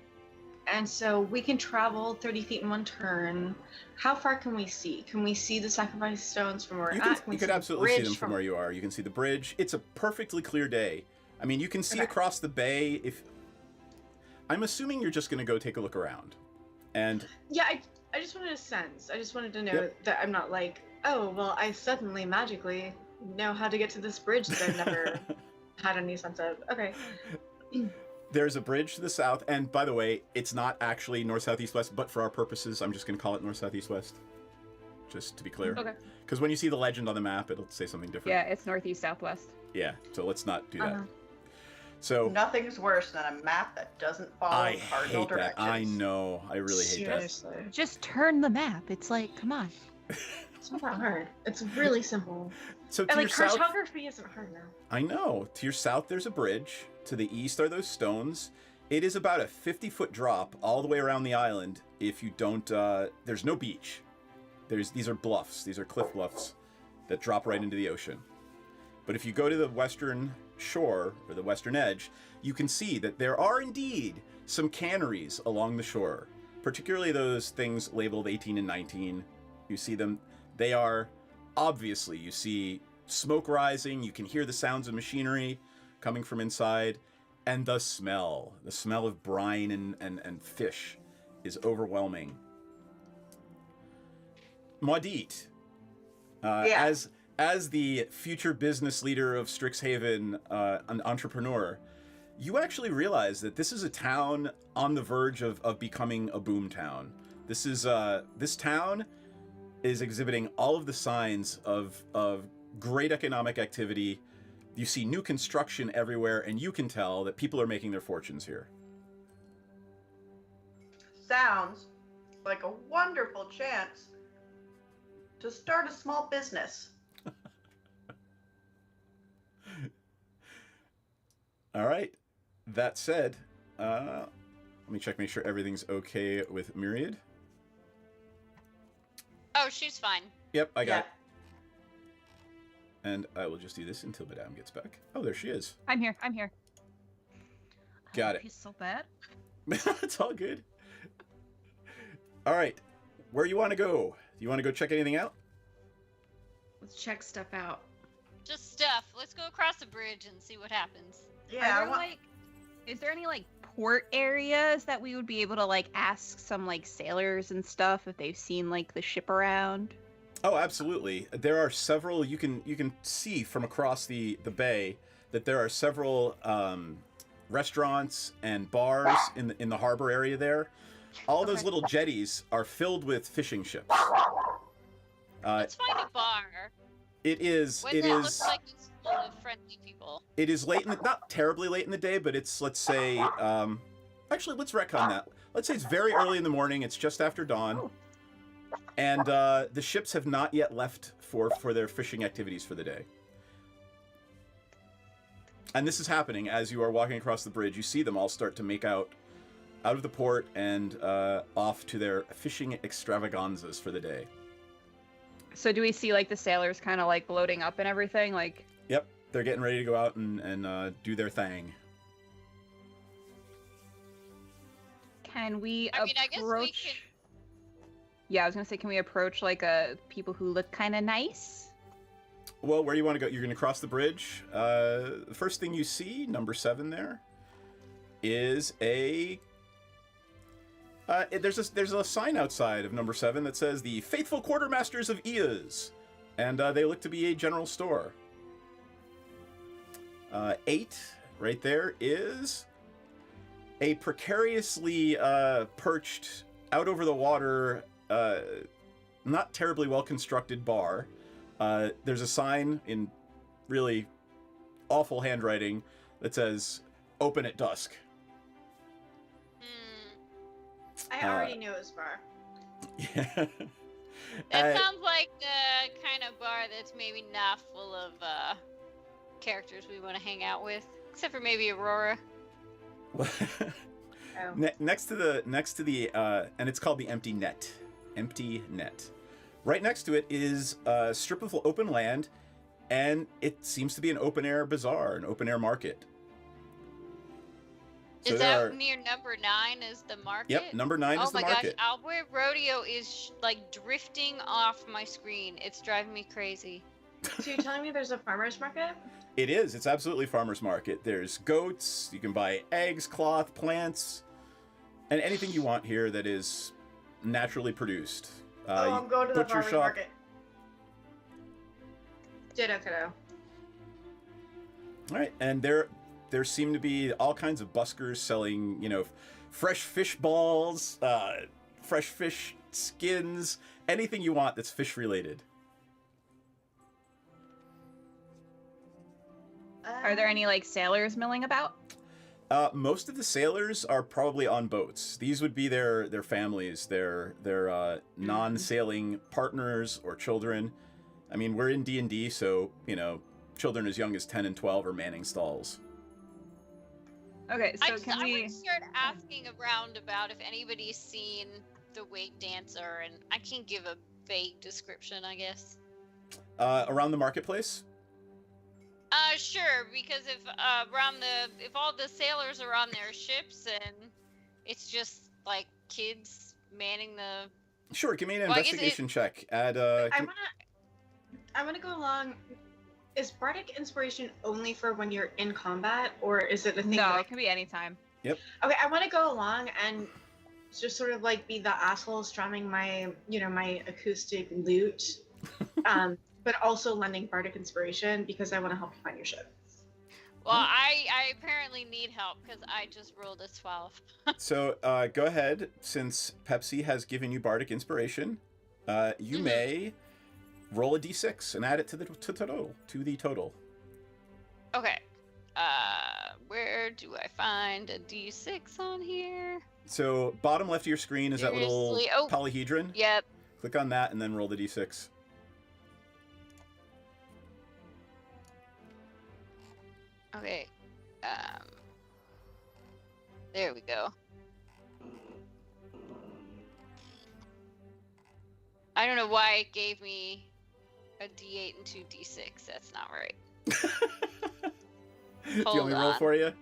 and so we can travel 30 feet in one turn. How far can we see? Can we see the sacrifice stones from where we're You at? could absolutely see them from where you are. You can see the bridge. It's a perfectly clear day. I mean, you can see Okay. across the bay. If I'm assuming you're just going to go take a look around, and Yeah, I just wanted a sense. I just wanted to know Yep. that I'm not like, oh, well, I suddenly magically know how to get to this bridge that I've never had any sense of. Okay. there's a bridge to the south. And by the way, it's not actually north, south, east, west, but for our purposes, I'm just going to call it north, south, east, west. Just to be clear. Okay. Because when you see the legend on the map, it'll say something different. Yeah, it's northeast southwest. Yeah. So let's not do that. Uh-huh. So Nothing's worse than a map that doesn't follow I cardinal hate that. directions. I know. I really hate that. Seriously. Just turn the map. It's like, come on. It's not that hard. It's really simple. So to And your like south, cartography isn't hard now. I know. To your south, there's a bridge. To the east are those stones. It is about a 50-foot drop all the way around the island. If you don't, there's no beach. These are bluffs. These are cliff bluffs that drop right into the ocean. But if you go to the western shore or the western edge, you can see that there are indeed some canneries along the shore, particularly those things labeled 18 and 19. You see them. They are obviously, you see smoke rising. You can hear the sounds of machinery coming from inside. And the smell of brine and fish is overwhelming. Maudit, Yeah. as the future business leader of Strixhaven, an entrepreneur, you actually realize that this is a town on the verge of becoming a boom town. This is this town is exhibiting all of the signs of great economic activity. You see new construction everywhere, and you can tell that people are making their fortunes here. Sounds like a wonderful chance to start a small business. All right. That said, let me check, make sure everything's okay with Myriad. Oh, she's fine. Yep, I got it. And I will just do this until Madame gets back. Oh, there she is. I'm here. Got it. He's so bad. It's all good. All right. Where you want to go? Do you want to go check anything out? Let's check stuff out. Just stuff. Let's go across the bridge and see what happens. Yeah, Is there any like port areas that we would be able to like ask some like sailors and stuff if they've seen like the ship around? Oh, absolutely. There are several. You can see from across the bay that there are several restaurants and bars in the harbor area there. All those little jetties are filled with fishing ships. Let's find a bar. It is. When It that is. looks like it's full of friendly people. It is late in the, not terribly late in the day, but it's, let's say, actually, let's retcon that. Let's say it's very early in the morning. It's just after dawn. And the ships have not yet left for their fishing activities for the day. And this is happening as you are walking across the bridge. You see them all start to make out of the port and off to their fishing extravaganzas for the day. So do we see like the sailors kind of like loading up and everything? Like, Yep, they're getting ready to go out and do their thing. can we I mean, I guess we approach? can- Yeah, I was gonna say, can we approach like people who look kind of nice? Well, where do you want to go? You're going to cross the bridge. The first thing you see, number 7 there, is a... there's a sign outside of number 7 that says, the Faithful Quartermasters of Eas. And they look to be a general store. 8, right there, is a precariously perched, out over the water, not terribly well-constructed bar. There's a sign in really awful handwriting that says, "Open at dusk." I already knew it was bar. Yeah. That sounds like the kind of bar that's maybe not full of characters we want to hang out with, except for maybe Aurora. Next to the and it's called the Empty Net. Empty Net. Right next to it is a strip of open land, and it seems to be an open-air bazaar, an open-air market. So Is there that near number 9 is the market? Yep, number 9 is the market. Oh my gosh, Albert Rodeo is like drifting off my screen. It's driving me crazy. So you're telling me there's a farmer's market? It is. It's absolutely farmer's market. There's goats. You can buy eggs, cloth, plants, and anything you want here that is naturally produced. I'm going to the butcher farmer's shop. market. Ditto, kiddo. All right, and there seem to be all kinds of buskers selling, fresh fish balls, fresh fish skins, anything you want that's fish related. Are there any like sailors milling about? Most of the sailors are probably on boats. These would be their families, their non-sailing partners or children. I mean, we're in D&D, so, children as young as 10 and 12 are manning stalls. Okay, so I would start asking around about if anybody's seen the wake dancer, and I can give a vague description, I guess. Around the marketplace? Sure, because if all the sailors are on their ships and it's just like kids manning the... Sure, give me an investigation check. Add, I wanna go along. Is Bardic Inspiration only for when you're in combat, or is it a thing? No, it can be anytime. Yep. Okay, I want to go along and just sort of like be the asshole strumming my, my acoustic lute, but also lending Bardic Inspiration because I want to help you find your ship. Well, I I apparently need help because I just rolled a 12. So go ahead, since Pepsi has given you Bardic Inspiration, you may roll a d6 and add it to the total. Okay. Where do I find a d6 on here? So bottom left of your screen is that little polyhedron. Yep. Click on that and then roll the d6. Okay. There we go. I don't know why it gave me a d8 and 2 d6. That's not right. Do you want me to roll for you?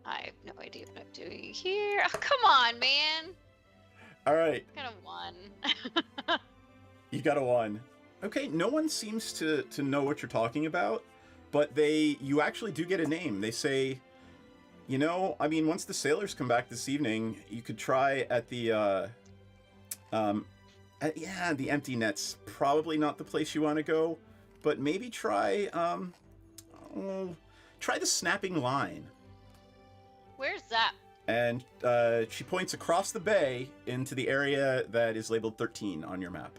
I have no idea what I'm doing here. Oh, come on, man. All right. I got a 1. You got a 1. Okay, no one seems to know what you're talking about, but you actually do get a name. They say, once the sailors come back this evening, you could try at the the Empty Net's probably not the place you want to go, but maybe try the Snapping Line. Where's that? And she points across the bay into the area that is labeled 13 on your map.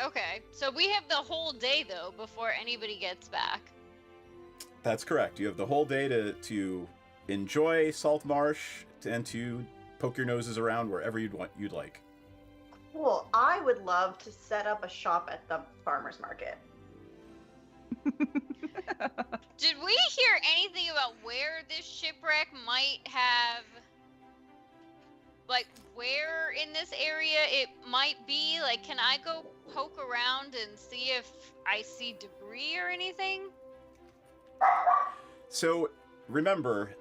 Okay, so we have the whole day, though, before anybody gets back. That's correct. You have the whole day to enjoy Salt Marsh and to poke your noses around wherever you'd like. Cool. I would love to set up a shop at the farmer's market. Did we hear anything about where this shipwreck might have... Like, where in this area it might be? Like, can I go poke around and see if I see debris or anything? So, remember,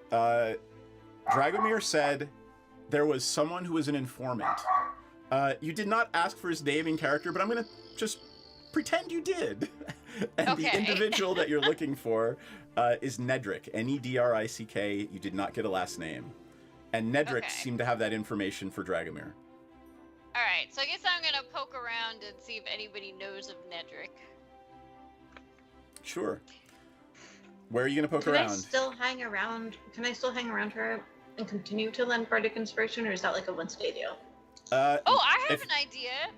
Dragomir said there was someone who was an informant. You did not ask for his name and character, but I'm going to just pretend you did. And the individual that you're looking for is Nedrick, Nedrick. You did not get a last name. And Nedrick seemed to have that information for Dragomir. Alright, so I guess I'm going to poke around and see if anybody knows of Nedrick. Sure. Where are you going to poke around? Can I still hang around her and continue to lend Bardic Inspiration, or is that like a one-day deal? I have an idea.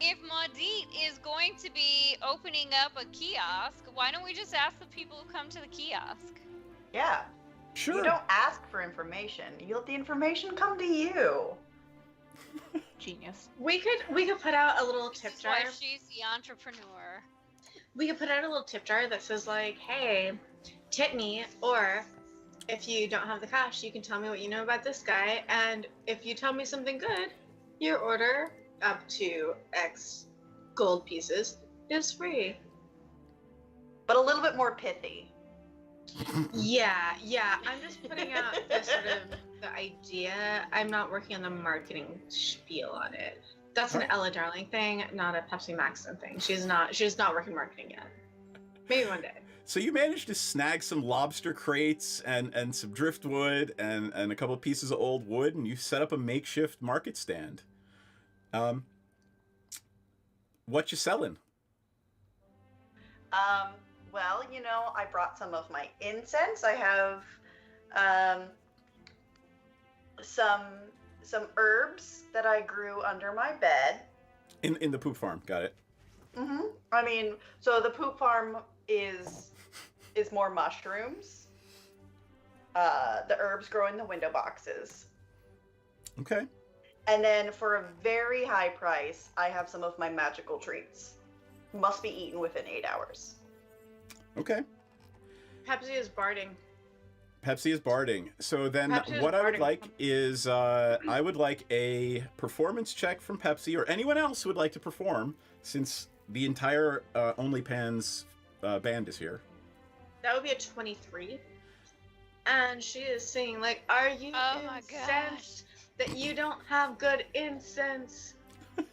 If Maudit is going to be opening up a kiosk, why don't we just ask the people who come to the kiosk? Yeah. Sure. You don't ask for information. You let the information come to you. Genius. We could put out a little tip jar. Why she's the entrepreneur. We could put out a little tip jar that says like, "Hey, tip me," or if you don't have the cash, you can tell me what you know about this guy, and if you tell me something good, your order up to X gold pieces is free. But a little bit more pithy. Yeah. I'm just putting out the sort of the idea. I'm not working on the marketing spiel on it. That's an Ella Darling thing, not a Pepsi Maxim thing. She's not working marketing yet. Maybe one day. So you managed to snag some lobster crates and some driftwood and a couple of pieces of old wood, and you set up a makeshift market stand. What you selling? Well, I brought some of my incense. I have some herbs that I grew under my bed. In the poop farm, got it. Mm-hmm. So the poop farm is more mushrooms. The herbs grow in the window boxes. Okay. And then for a very high price, I have some of my magical treats. Must be eaten within 8 hours. Okay. Pepsi is barding. Pepsi is barding. So then what I would like is I would like a performance check from Pepsi, or anyone else who would like to perform, since the entire OnlyPans band is here. That would be a 23. And she is singing like, "Are you incensed that you don't have good incense?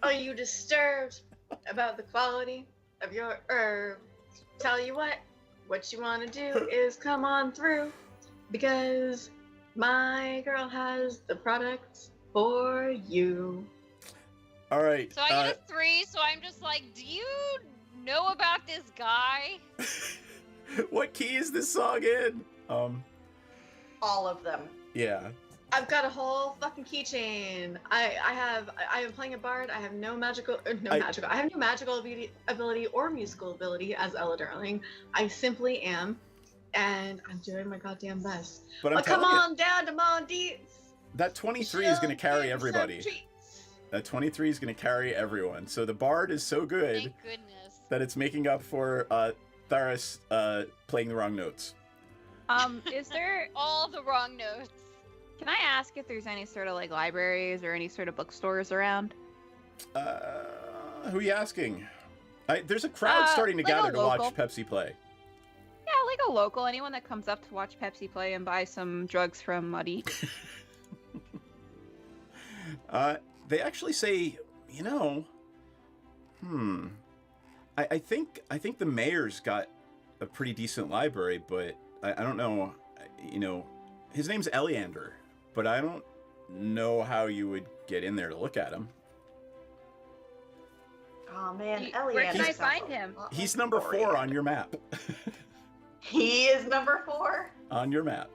Are you disturbed about the quality of your herb? Tell you what you want to do is come on through, because my girl has the products for you." All right. So I get a 3, so I'm just like, do you know about this guy? What key is this song in? All of them. Yeah. I've got a whole fucking keychain. I am playing a bard. I have no magical, I have no magical ability or musical ability as Ella Darling. I simply am, and I'm doing my goddamn best. But I'm come telling you, on down to Mondeets. that 23 is going to carry everybody. That 23 is going to carry everyone. So the bard is so good Thank goodness. that it's making up for Tharis playing the wrong notes. Is there? All the wrong notes. Can I ask if there's any sort of like libraries or any sort of bookstores around? Who are you asking? There's a crowd starting to like a gather to watch local. Pepsi play. Yeah, like a local. Anyone that comes up to watch Pepsi play and buy some drugs from Muddy. They actually say, you know, I think the mayor's got a pretty decent library, but I don't know, you know, his name's Eleander, but I don't know how you would get in there to look at him. Oh man, Where Eliander can I sounds find a him? lot He's like number 4 Oriander. on your map. He is number 4, On your map.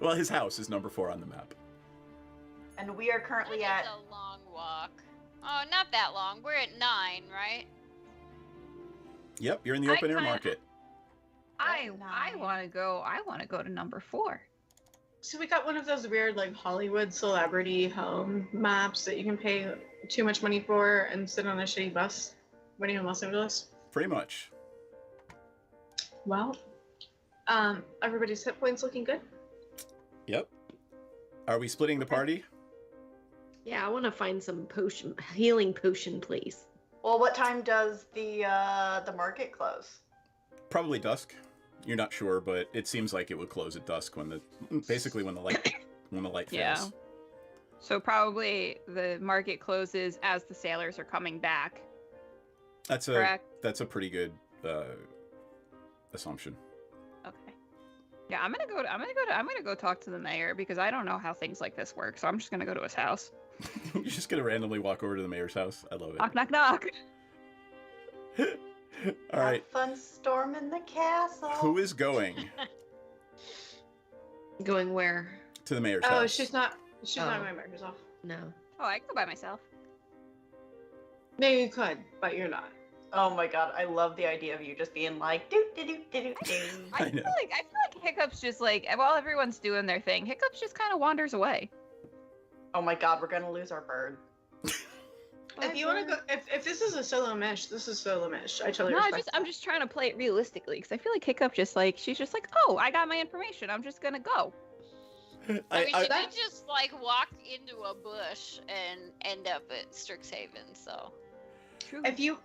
Well, his house is number 4 on the map. and we are currently That at. is a long walk. Oh, not that long. We're at 9, right? Yep, you're in the I open air kinda- market. I Nine. want to go. I want to go to number 4. So we got one of those weird like Hollywood celebrity home maps that you can pay too much money for and sit on a shitty bus when you're in Los Angeles. Pretty much. Well, everybody's hit points looking good. Yep. Are we splitting the party? Yeah, I want to find some healing potion, please. Well, what time does the market close? Probably dusk. You're not sure, but it seems like it would close at dusk when the light fails. Yeah. So probably the market closes as the sailors are coming back. That's Correct. a pretty good assumption. Okay. Yeah, I'm gonna go talk to the mayor because I don't know how things like this work. So I'm just gonna go to his house. You're just gonna randomly walk over to the mayor's house. I love Knock, knock, knock. it. All right. Have fun storming the castle. Who is going Going where? to the mayor's Oh, house? she's not Oh. going by herself. No. Oh, I can go by myself. Maybe you could, but you're not. Oh my god, I love the idea of you just being like do do do do do do. I I feel know. like Hiccup's just like while everyone's doing their thing, Hiccup's just kind of wanders away. Oh my god, we're gonna lose our bird. If you want to go, if this is a solo mesh, this is solo mesh. I totally No, respect I'm just trying to play it realistically because I feel like Hiccup she's just like, oh, I got my information. I'm just gonna go. I mean, she I- did just like walk into a bush and end up at Strixhaven, so. True. If you,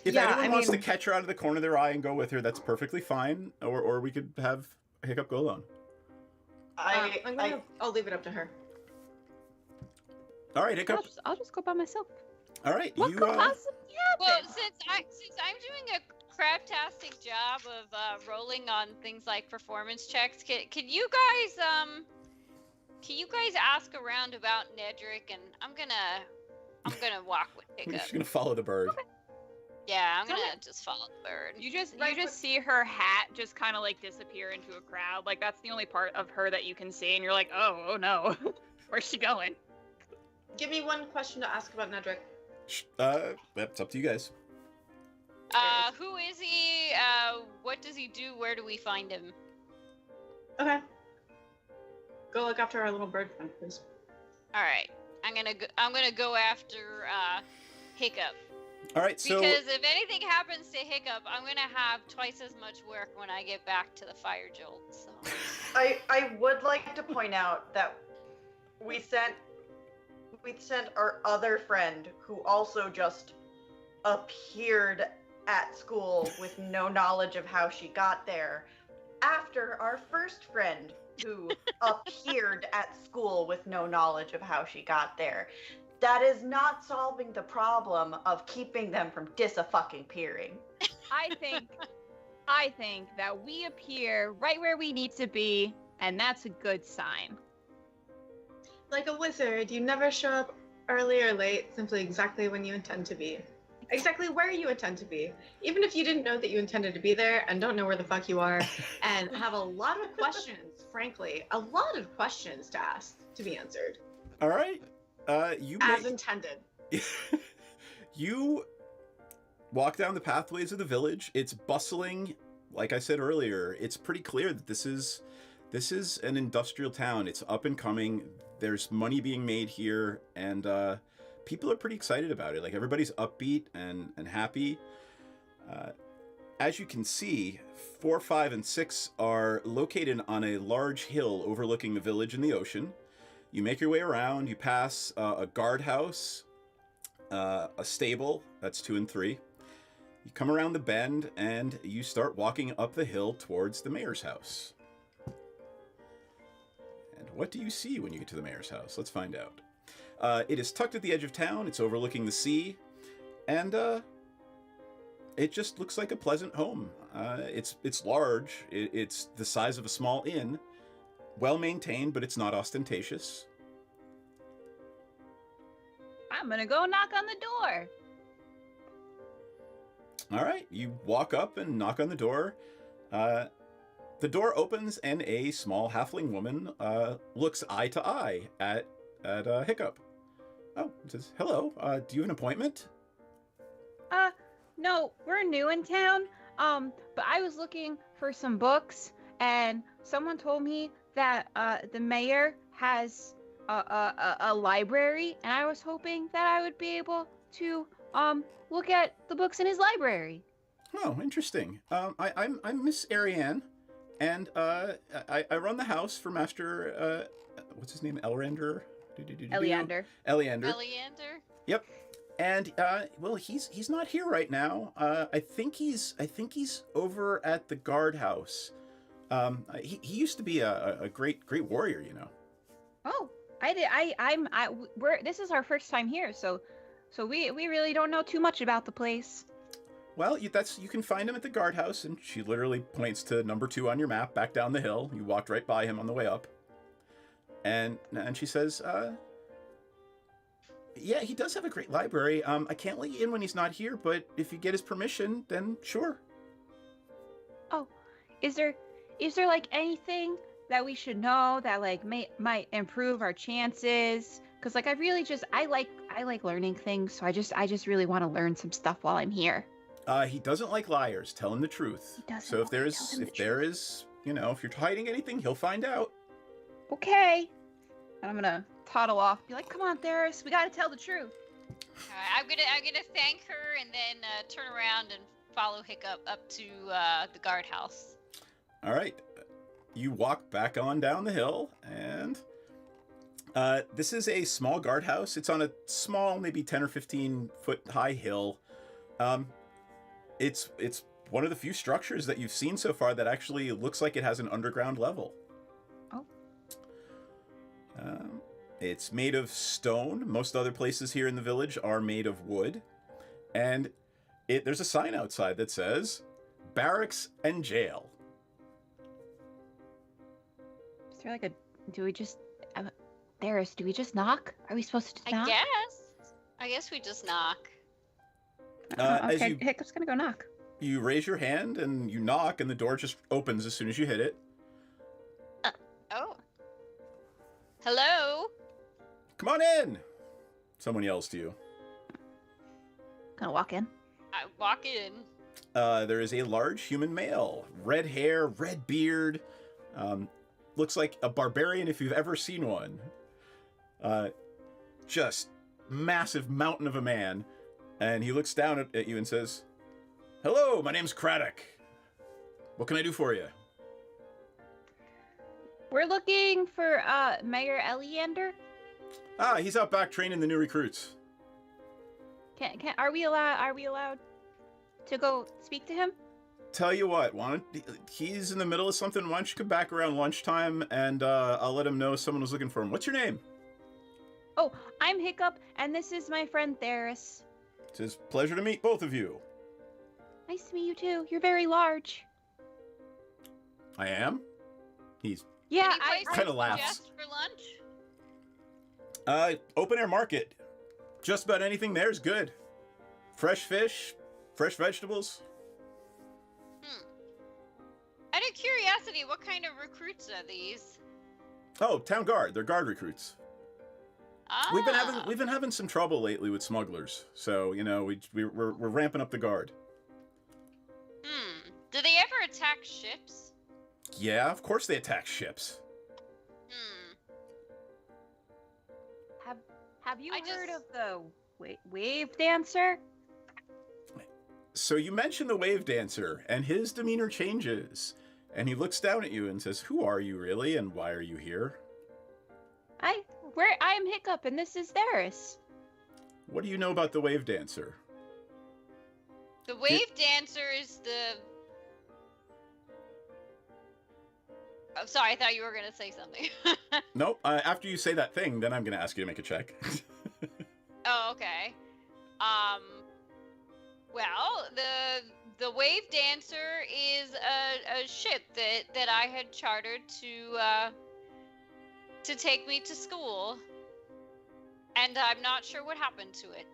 if yeah, anyone I wants to mean- catch her out of the corner of their eye and go with her, that's perfectly fine. Or we could have Hiccup go alone. I'll leave it up to her. All right, Hiccup. I'll just go by myself. All right, What you. could possibly Well, happen? since I'm doing a craptastic job of rolling on things like performance checks, can you guys ask around about Nedrick, and I'm gonna walk with We're Hiccup. just gonna follow the bird. Yeah, I'm Tell gonna me- just follow the bird. You just Right, but- see her hat just kind of like disappear into a crowd. Like that's the only part of her that you can see, and you're like, oh no, where's she going? Give me one question to ask about Nedrick. That's up to you guys. Who is he? What does he do? Where do we find him? Okay. Go look after our little bird friend, please. All right, I'm gonna go after Hiccup. All right, so Because if anything happens to Hiccup, I'm gonna have twice as much work when I get back to the Fire Jolt. So. I would like to point out that we sent our other friend who also just appeared at school with no knowledge of how she got there after our first friend who appeared at school with no knowledge of how she got there. That is not solving the problem of keeping them from dis-a-fucking-peering. I think that we appear right where we need to be, and that's a good sign. Like a wizard, you never show up Early or late, simply exactly when you intend to be. Exactly where you intend to be. Even if you didn't know that you intended to be there and don't know where the fuck you are and have a lot of questions, frankly, a lot of questions to ask to be answered. All right. As intended. You walk down the pathways of the village. It's bustling. Like I said earlier, it's pretty clear that this is an industrial town. It's up and coming. There's money being made here, and people are pretty excited about it. Like, everybody's upbeat and happy. As you can see, 4, 5, and 6 are located on a large hill overlooking the village and the ocean. You make your way around. You pass a guardhouse, a stable. That's 2 and 3. You come around the bend, and you start walking up the hill towards the mayor's house. And what do you see when you get to the mayor's house? Let's find out. It is tucked at the edge of town. It's overlooking the sea, and it just looks like a pleasant home. It's large. It's the size of a small inn, well maintained, but it's not ostentatious. I'm gonna go knock on the door. All right, you walk up and knock on the door. The door opens, and a small halfling woman looks eye to eye at Hiccup. Oh, it says, "Hello. Do you have an appointment?" No, we're new in town. But I was looking for some books, and someone told me that the mayor has a library, and I was hoping that I would be able to look at the books in his library. Oh, interesting. I'm Miss Ariane, and I run the house for Master. What's his name? Elrander. Eleander. Eleander. Eleander? Yep. And well, he's not here right now. I think he's over at the guardhouse. He used to be a great warrior, you know. Oh, this is our first time here, so we really don't know too much about the place. Well, you can find him at the guardhouse, and she literally points to number 2 on your map, back down the hill. You walked right by him on the way up, and she says, "Yeah, he does have a great library. I can't let you in when he's not here, but if you get his permission, then sure." Oh, is there like anything that we should know that like might improve our chances? Because like I like learning things, so I just really want to learn some stuff while I'm here. He doesn't like liars. Tell him the truth. So if there is, you know, if you're hiding anything, he'll find out. Okay. And I'm gonna toddle off. Be like, "Come on, Theris, we gotta tell the truth." I'm gonna thank her and then turn around and follow Hiccup up to the guardhouse. All right. You walk back on down the hill, and this is a small guardhouse. It's on a small, maybe 10 or 15 foot high hill. It's one of the few structures that you've seen so far that actually looks like it has an underground level. Oh. It's made of stone. Most other places here in the village are made of wood. And there's a sign outside that says, "Barracks and Jail." Is there like do we just knock? Are we supposed to knock? I guess we just knock. Okay, Hiccup's gonna go knock. You raise your hand and you knock, and the door just opens as soon as you hit it. Oh. Hello? "Come on in!" Someone yells to you. Gonna walk in. I walk in. There is a large human male. Red hair, red beard. Looks like a barbarian if you've ever seen one. Just massive mountain of a man. And he looks down at you and says, "Hello, my name's Craddock. What can I do for you?" We're looking for Mayor Eleander. He's out back training the new recruits. Are we allowed to go speak to him? Tell you what, he's in the middle of something. Why don't you come back around lunchtime, and I'll let him know someone was looking for him. What's your name? Oh, I'm Hiccup, and this is my friend Theris. It's his pleasure to meet both of you. Nice to meet you too. You're very large. I am? He's Yeah, Any place kinda you laughs. suggest for lunch? Open air market. Just about anything there's good. Fresh fish, fresh vegetables. Out of curiosity, what kind of recruits are these? Oh, town guard. They're guard recruits. Ah. We've been having some trouble lately with smugglers, so you know we're ramping up the guard. Do they ever attack ships? Yeah, of course they attack ships. Have you I heard just- of the wave dancer? So you mention the wave dancer, and his demeanor changes, and he looks down at you and says, "Who are you really, and why are you here? I'm Hiccup, and this is Theris. What do you know about the wave dancer?" The wave dancer is the... Oh, sorry, I thought you were going to say something. Nope. After you say that thing, then I'm going to ask you to make a check. Oh, okay. Well, the wave dancer is a ship that I had chartered to take me to school, and I'm not sure what happened to it.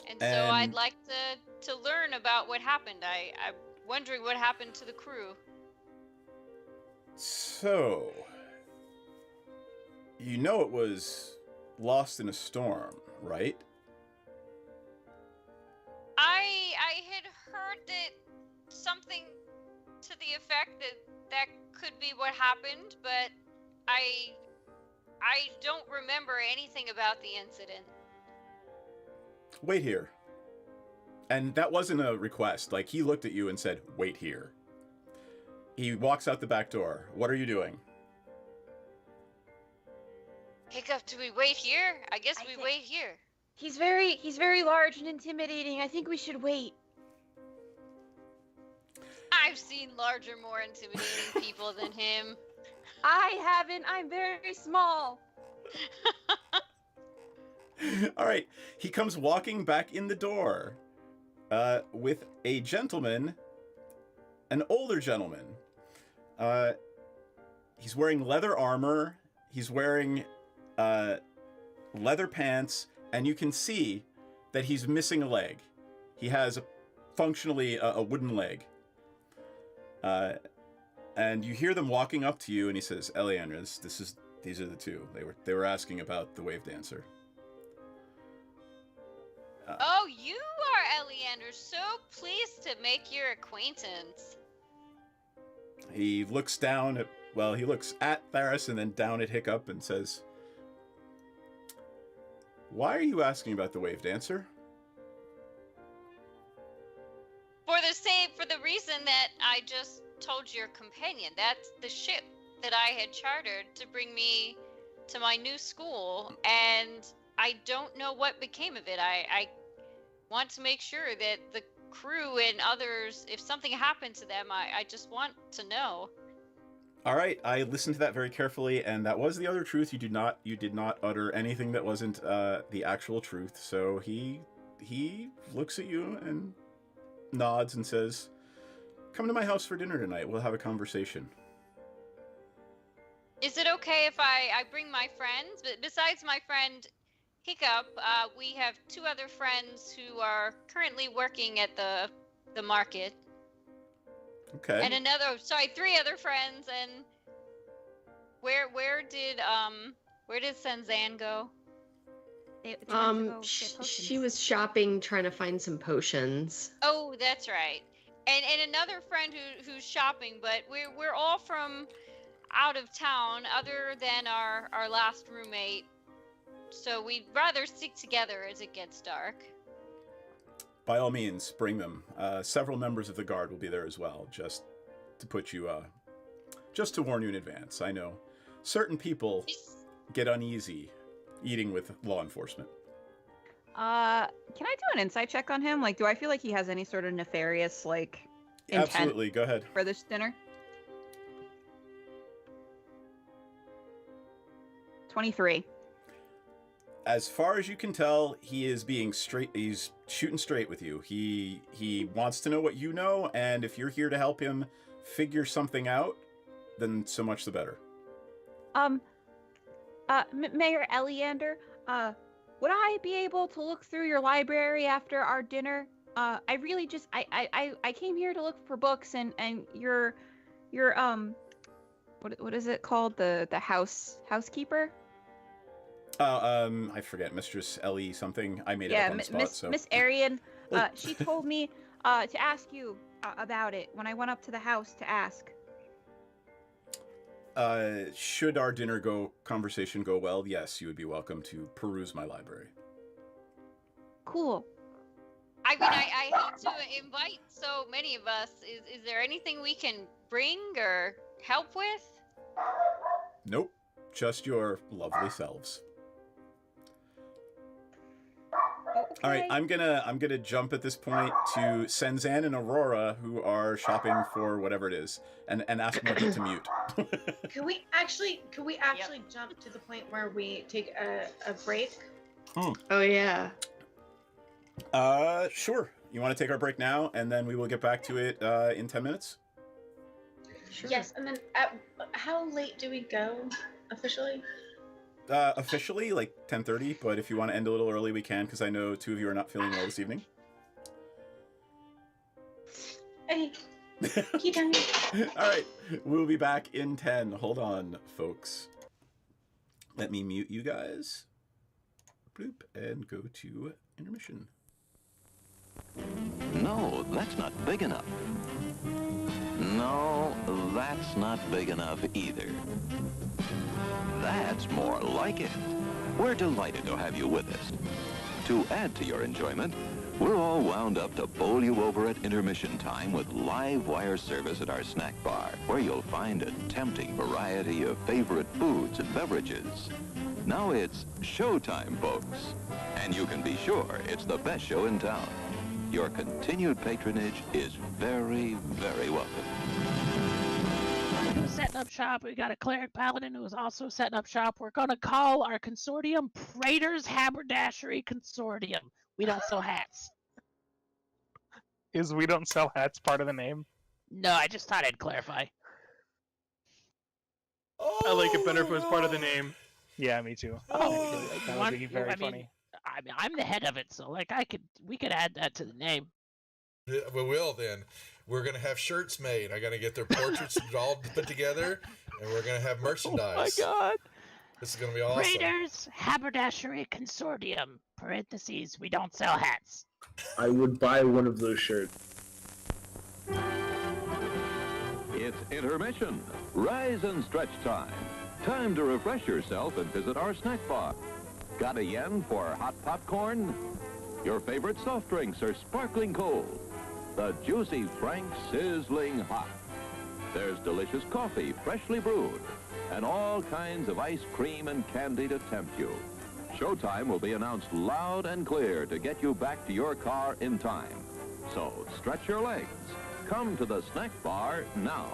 And so I'd And- like to learn about what happened. I'm wondering what happened to the crew. So, you know it was lost in a storm, right? I had heard that something to the effect that could be what happened, but I don't remember anything about the incident. Wait here. And that wasn't a request. Like, he looked at you and said, "Wait here." He walks out the back door. What are you doing? Hiccup, do we wait here? I guess I we think- wait here. He's very large and intimidating. I think we should wait. I've seen larger, more intimidating people than him. I haven't. I'm very small. All right. He comes walking back in the door with a gentleman, an older gentleman. He's wearing leather armor. He's wearing leather pants, and you can see that he's missing a leg. He has functionally a wooden leg. And you hear them walking up to you, and he says, "Eleander, these are the two. They were asking about the wave dancer." Oh, you are Eleander. So pleased to make your acquaintance. He looks down at, well, he looks at Theris and then down at Hiccup and says, "Why are you asking about the wave dancer?" For the reason that I just told your companion. That's the ship that I had chartered to bring me to my new school, and I don't know what became of it. I want to make sure that the crew and others, if something happened to them, I just want to know. All right, I listened to that very carefully, and that was the other truth. You did not utter anything that wasn't the actual truth. So he looks at you and nods and says, "Come to my house for dinner tonight. We'll have a conversation." Is it okay if I bring my friends? But besides my friend Hiccup, we have two other friends who are currently working at the market. Okay. And three other friends. And where did Senzanne go? They went to go get She potions. was shopping, trying to find some potions. Oh, that's right. And another friend who's shopping, but we're all from out of town, other than our last roommate. So we'd rather stick together as it gets dark. By all means, bring them. Several members of the guard will be there as well, just to put you, just to warn you in advance. I know certain people get uneasy eating with law enforcement. Can I do an insight check on him? Like, do I feel like he has any sort of nefarious, like, intent Absolutely, go ahead. for this dinner? 23. As far as you can tell, he is being straight. He's shooting straight with you. He wants to know what you know, and if you're here to help him figure something out, then so much the better. Mayor Eleander, would I be able to look through your library after our dinner? I really just I came here to look for books and your what is it called, the housekeeper? I forget, Mistress Ellie something. I made it up on the spot. Miss Arian. She told me to ask you about it when I went up to the house to ask. Should our conversation go well, yes, you would be welcome to peruse my library. Cool. I mean, I hate to invite so many of us. Is there anything we can bring or help with? Nope, just your lovely selves. Okay. All right, I'm gonna jump at this point to Senzan and Aurora, who are shopping for whatever it is, and ask Margaret to mute. Could we actually jump to the point where we take a break? Oh yeah. Sure. You want to take our break now, and then we will get back to it in 10 minutes? Sure. Yes, and then how late do we go officially? Officially, like 10:30, but if you want to end a little early, we can, because I know two of you are not feeling well this evening. Okay. Keep going. All right, we'll be back in 10. Hold on, folks. Let me mute you guys. Bloop, and go to intermission. No, that's not big enough. No, that's not big enough either. That's more like it. We're delighted to have you with us. To add to your enjoyment, we're all wound up to bowl you over at intermission time with live wire service at our snack bar, where you'll find a tempting variety of favorite foods and beverages. Now it's showtime, folks. And you can be sure it's the best show in town. Your continued patronage is very, very welcome. Who's setting up shop? We got a cleric paladin who is also setting up shop. We're going to call our consortium Praetor's Haberdashery Consortium. We don't sell hats. Is we don't sell hats part of the name? No, I just thought I'd clarify. I like it better if it was part of the name. Yeah, me too. Oh, that would be very funny. I mean, I'm the head of it, so like we could add that to the name. Yeah, we will then. We're gonna have shirts made. I gotta get their portraits all put together, and we're gonna have merchandise. Oh my god! This is gonna be awesome. Praetor's Haberdashery Consortium. Parentheses. We don't sell hats. I would buy one of those shirts. It's intermission. Rise and stretch time. Time to refresh yourself and visit our snack bar. Got a yen for hot popcorn? Your favorite soft drinks are sparkling cold. The juicy Frank sizzling hot. There's delicious coffee, freshly brewed, and all kinds of ice cream and candy to tempt you. Showtime will be announced loud and clear to get you back to your car in time. So stretch your legs. Come to the snack bar now.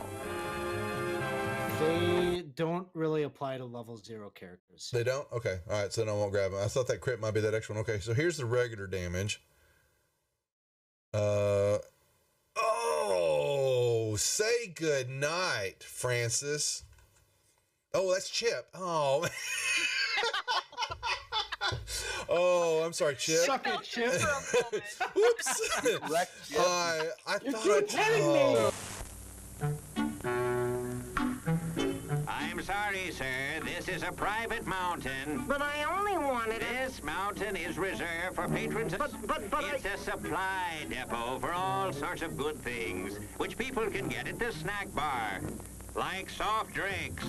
They don't really apply to level 0 characters. They don't? Okay. All right. So then I won't grab them. I thought that crit might be that extra one. Okay. So here's the regular damage. Oh, say good night, Francis. Oh, that's Chip. Oh. Oh, I'm sorry, Chip. Suck it, Chip. Whoops. I thought I... I'm sorry, sir. This is a private mountain. But I only wanted This mountain is reserved for patrons. But it's a supply depot for all sorts of good things, which people can get at the snack bar. Like soft drinks,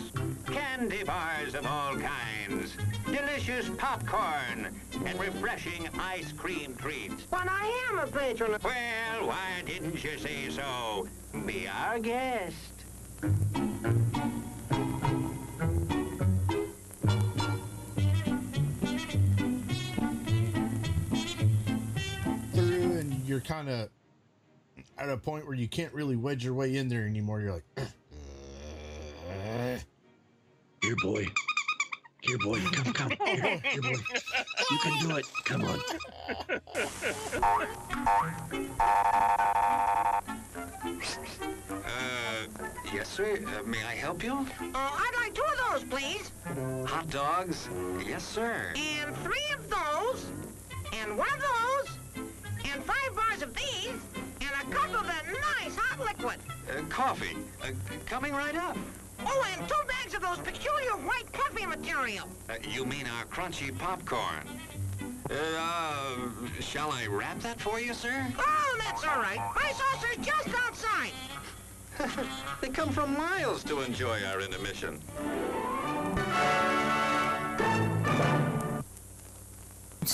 candy bars of all kinds, delicious popcorn, and refreshing ice cream treats. But I am a patron. Well, why didn't you say so? Be our guest. Through, and you're kind of at a point where you can't really wedge your way in there anymore. You're like, Here, boy. Here, boy. Come. Here, boy. You can do it. Come on. Yes, sir. May I help you? I'd like 2 of those, please. Hot dogs? Yes, sir. And 3 of those, and 1 of those, and 5 bars of these, and a cup of that nice hot liquid. Coffee. Coming right up. Oh, and 2 bags of those peculiar white coffee material. You mean our crunchy popcorn? Shall I wrap that for you, sir? Oh, that's all right. My saucer's just outside. They come from miles to enjoy our intermission.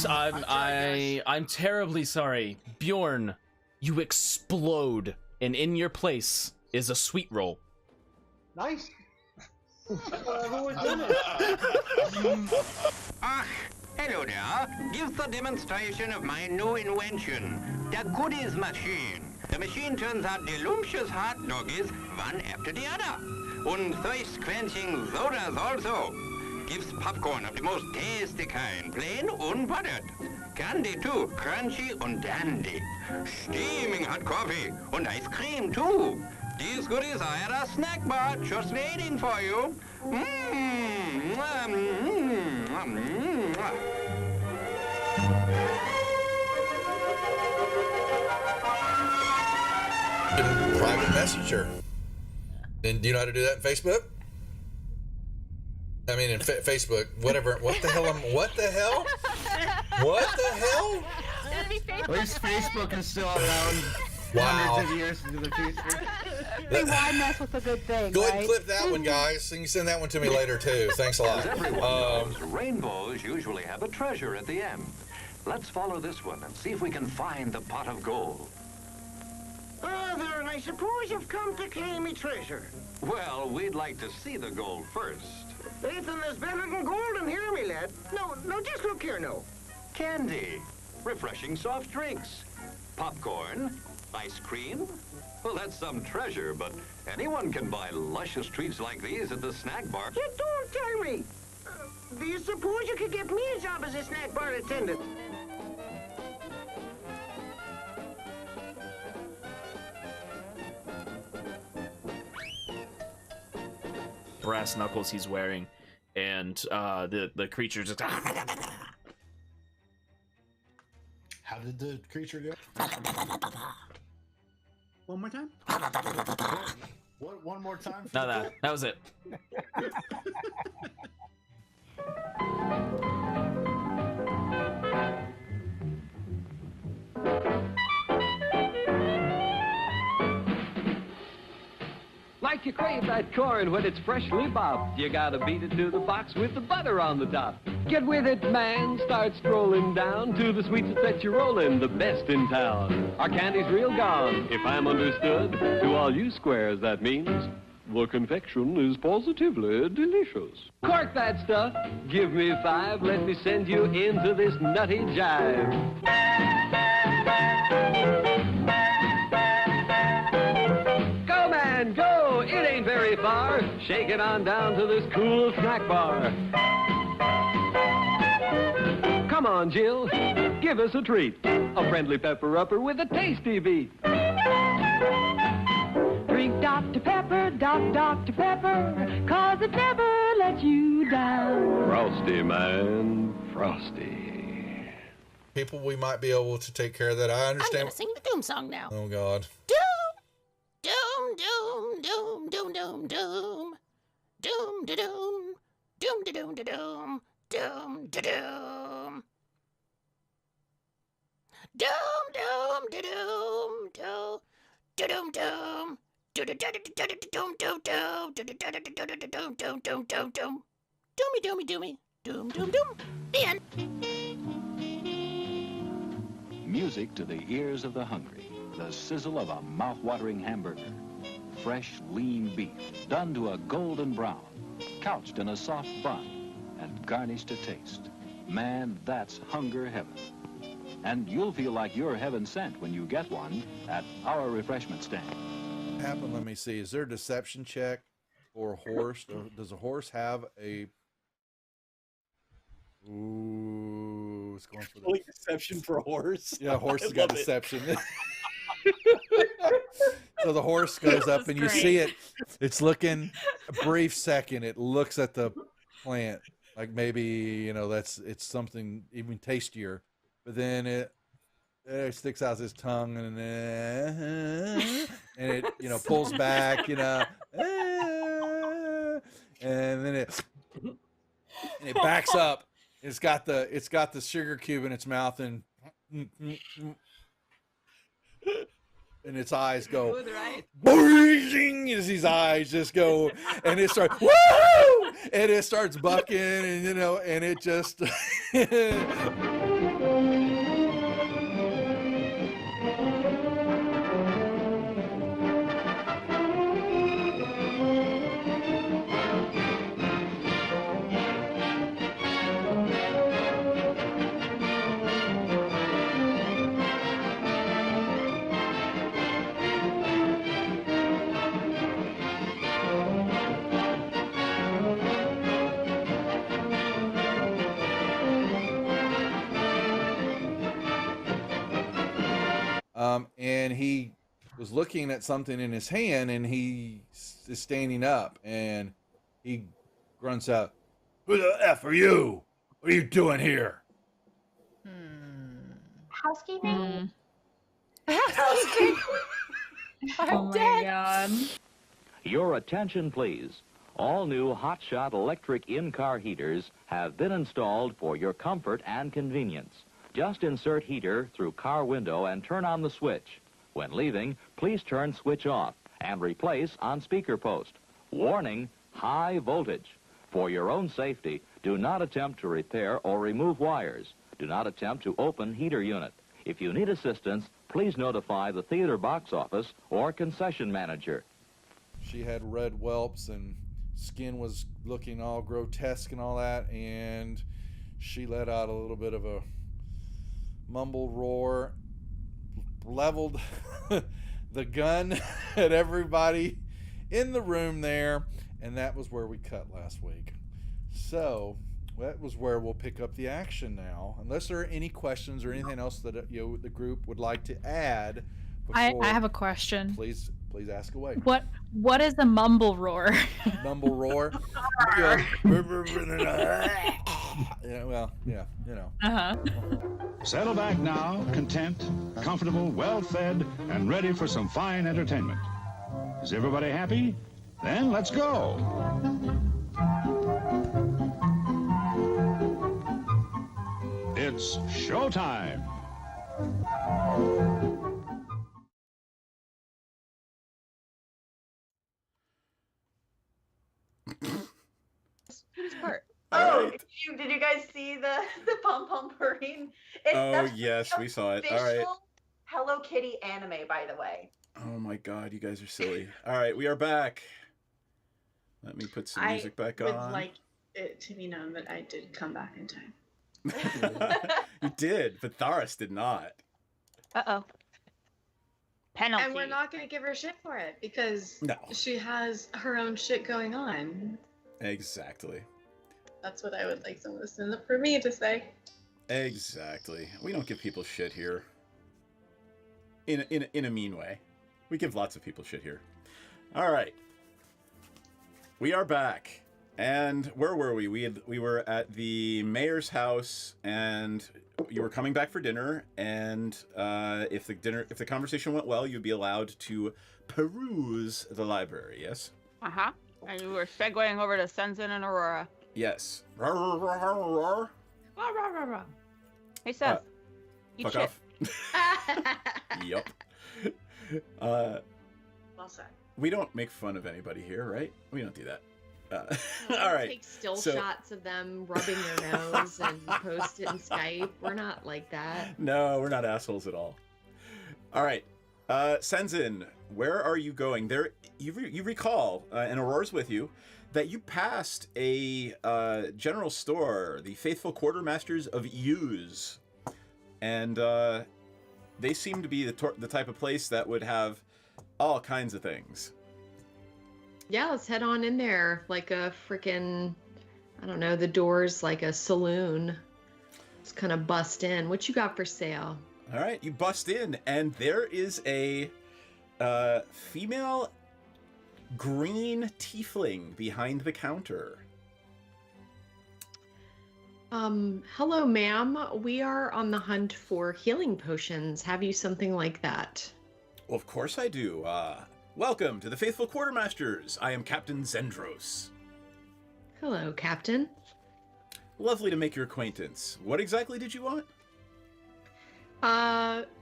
I'm terribly sorry. Bjorn, you explode, and in your place is a sweet roll. Nice. Hello there. Give the demonstration of my new invention, the goodies machine. The machine turns out delicious hot doggies one after the other. And thirst-quenching sodas also. Gives popcorn of the most tasty kind, plain unbuttered. Candy too, crunchy and dandy. Steaming hot coffee and ice cream too. These goodies are at our snack bar, just waiting for you. Private messenger. And do you know how to do that in Facebook? I mean, in Facebook, whatever. What the hell? What the hell? What the hell? At least Facebook is still around Wow. hundreds of years into the future. Why mess with a good thing, Go ahead and right? clip that one, guys. You can send that one to me later, too. Thanks a lot. As everyone knows, rainbows usually have a treasure at the end. Let's follow this one and see if we can find the pot of gold. Oh, there, and I suppose you've come to claim me treasure. Well, we'd like to see the gold first. Ethan, there's better than gold in here, me lad. No, just look here, no. Candy, refreshing soft drinks, popcorn, ice cream. Well, that's some treasure, but anyone can buy luscious treats like these at the snack bar. You don't tell me. Do you suppose you could get me a job as a snack bar attendant? Brass knuckles he's wearing, and the creature just. How did the creature go? One more time? What? One more time? No, that was it. Like you crave that corn when it's freshly bobbed, you gotta beat it to the box with the butter on the top. Get with it, man, start strolling down to the sweets that set you rolling, the best in town. Our candy's real gone, if I'm understood. To all you squares, that means the confection is positively delicious. Cork that stuff, give me 5, let me send you into this nutty jive. Go, man, go! It ain't very far. Shake it on down to this cool snack bar. Come on, Jill, give us a treat. A friendly pepper-upper with a tasty beat. Drink Dr. Pepper, Dr. Pepper, 'cause it never lets you down. Frosty, man, frosty. People, we might be able to take care of that. I I'm understand. gonna sing the doom song now. Oh, God. Doom, doom, doom, doom, doom, doom, doom, doom, da doom, doom, da doom, da doom, doom, da doom, doom, doom, da doom, doom, da doom, doom. Doomy, doomy, doomy, doom, doom, doom. The end. Music to the ears of the hungry. The sizzle of a mouth-watering hamburger. Fresh, lean beef, done to a golden brown, couched in a soft bun, and garnished to taste. Man, that's hunger heaven. And you'll feel like you're heaven sent when you get one at our refreshment stand. Happen. Let me see. Is there a deception check for a horse? Does a horse have a? Ooh, it's going for the deception for a horse. Yeah, a horse I has got love it. deception. So the horse goes up, and you see it. It's looking a brief second. It looks at the plant, like maybe it's something even tastier, but then it sticks out his tongue and it pulls back, and then it backs up. It's got the sugar cube in its mouth, and its eyes go boing, as his eyes just go, and it starts woo, and it starts bucking, and and it just and he was looking at something in his hand, and he is standing up, and he grunts out, "Who the F are you? What are you doing here?" Housekeeping? Housekeeping? Oh my god. Your attention, please. All new hotshot electric in-car heaters have been installed for your comfort and convenience. Just insert heater through car window and turn on the switch. When leaving, please turn switch off and replace on speaker post. Warning, high voltage. For your own safety, do not attempt to repair or remove wires. Do not attempt to open heater unit. If you need assistance, please notify the theater box office or concession manager. She had red whelps and skin was looking all grotesque and all that, and she let out a little bit of a mumbled roar, leveled the gun at everybody in the room there, and that was where we cut last week. So that was where we'll pick up the action now, unless there are any questions or anything else that the group would like to add. I have a question. Please ask away. What is a mumble roar? Mumble roar. Uh-huh. Settle back now, content, comfortable, well-fed, and ready for some fine entertainment. Is everybody happy? Then let's go. It's showtime. Part. Oh, did you guys see the pom pom parade? Yes, we saw it. All right. Hello Kitty anime, by the way. Oh my god, you guys are silly. All right, we are back. Let me put some music back on. I would like it to be known that I did come back in time. You did, but Tharis did not. Uh-oh. Penalty. And we're not going to give her shit for it because she has her own shit going on. Exactly. That's what I would like someone for me to say. Exactly. We don't give people shit here. In a mean way. We give lots of people shit here. All right. We are back. And where were we? We were at the mayor's house, and you were coming back for dinner. And if the conversation went well, you'd be allowed to peruse the library. Yes. Uh-huh. And we were segueing over to Senzin and Aurora. Yes. Hey, Seth. Fuck off. Yup. Well said. We don't make fun of anybody here, right? We don't do that. We all right. Take still shots of them rubbing their nose and post it in Skype. We're not like that. No, we're not assholes at all. All right. Senzin, where are you going? There, you recall, and Aurora's with you, that you passed a general store, the Faithful Quartermasters of Use, and they seem to be the type of place that would have all kinds of things. Yeah, let's head on in there like a freaking, I don't know, the door's like a saloon. Let's kind of bust in. What you got for sale? All right, you bust in, and there is a female green tiefling behind the counter. Hello, ma'am. We are on the hunt for healing potions. Have you something like that? Well, of course I do. Welcome to the Faithful Quartermasters. I am Captain Zendros. Hello, Captain. Lovely to make your acquaintance. What exactly did you want?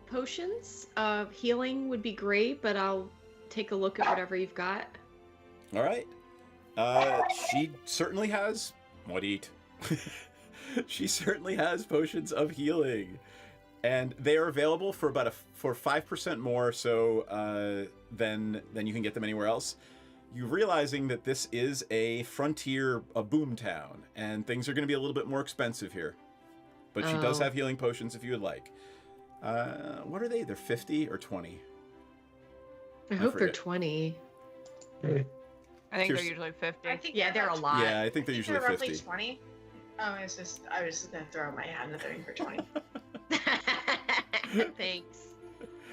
Potions. Healing would be great, but I'll take a look at whatever you've got. All right. She certainly has... What to eat? She certainly has potions of healing. And they are available for about for 5% more so than you can get them anywhere else. You realizing that this is a frontier, a boom town, and things are going to be a little bit more expensive here. But she does have healing potions if you would like. What are they? They're 50 or 20? I hope they're 20. I think they're usually 50. I think they're a lot. Yeah, I think they're usually 50. Roughly 20. Oh, I was just gonna throw my hat in the ring for 20. Thanks.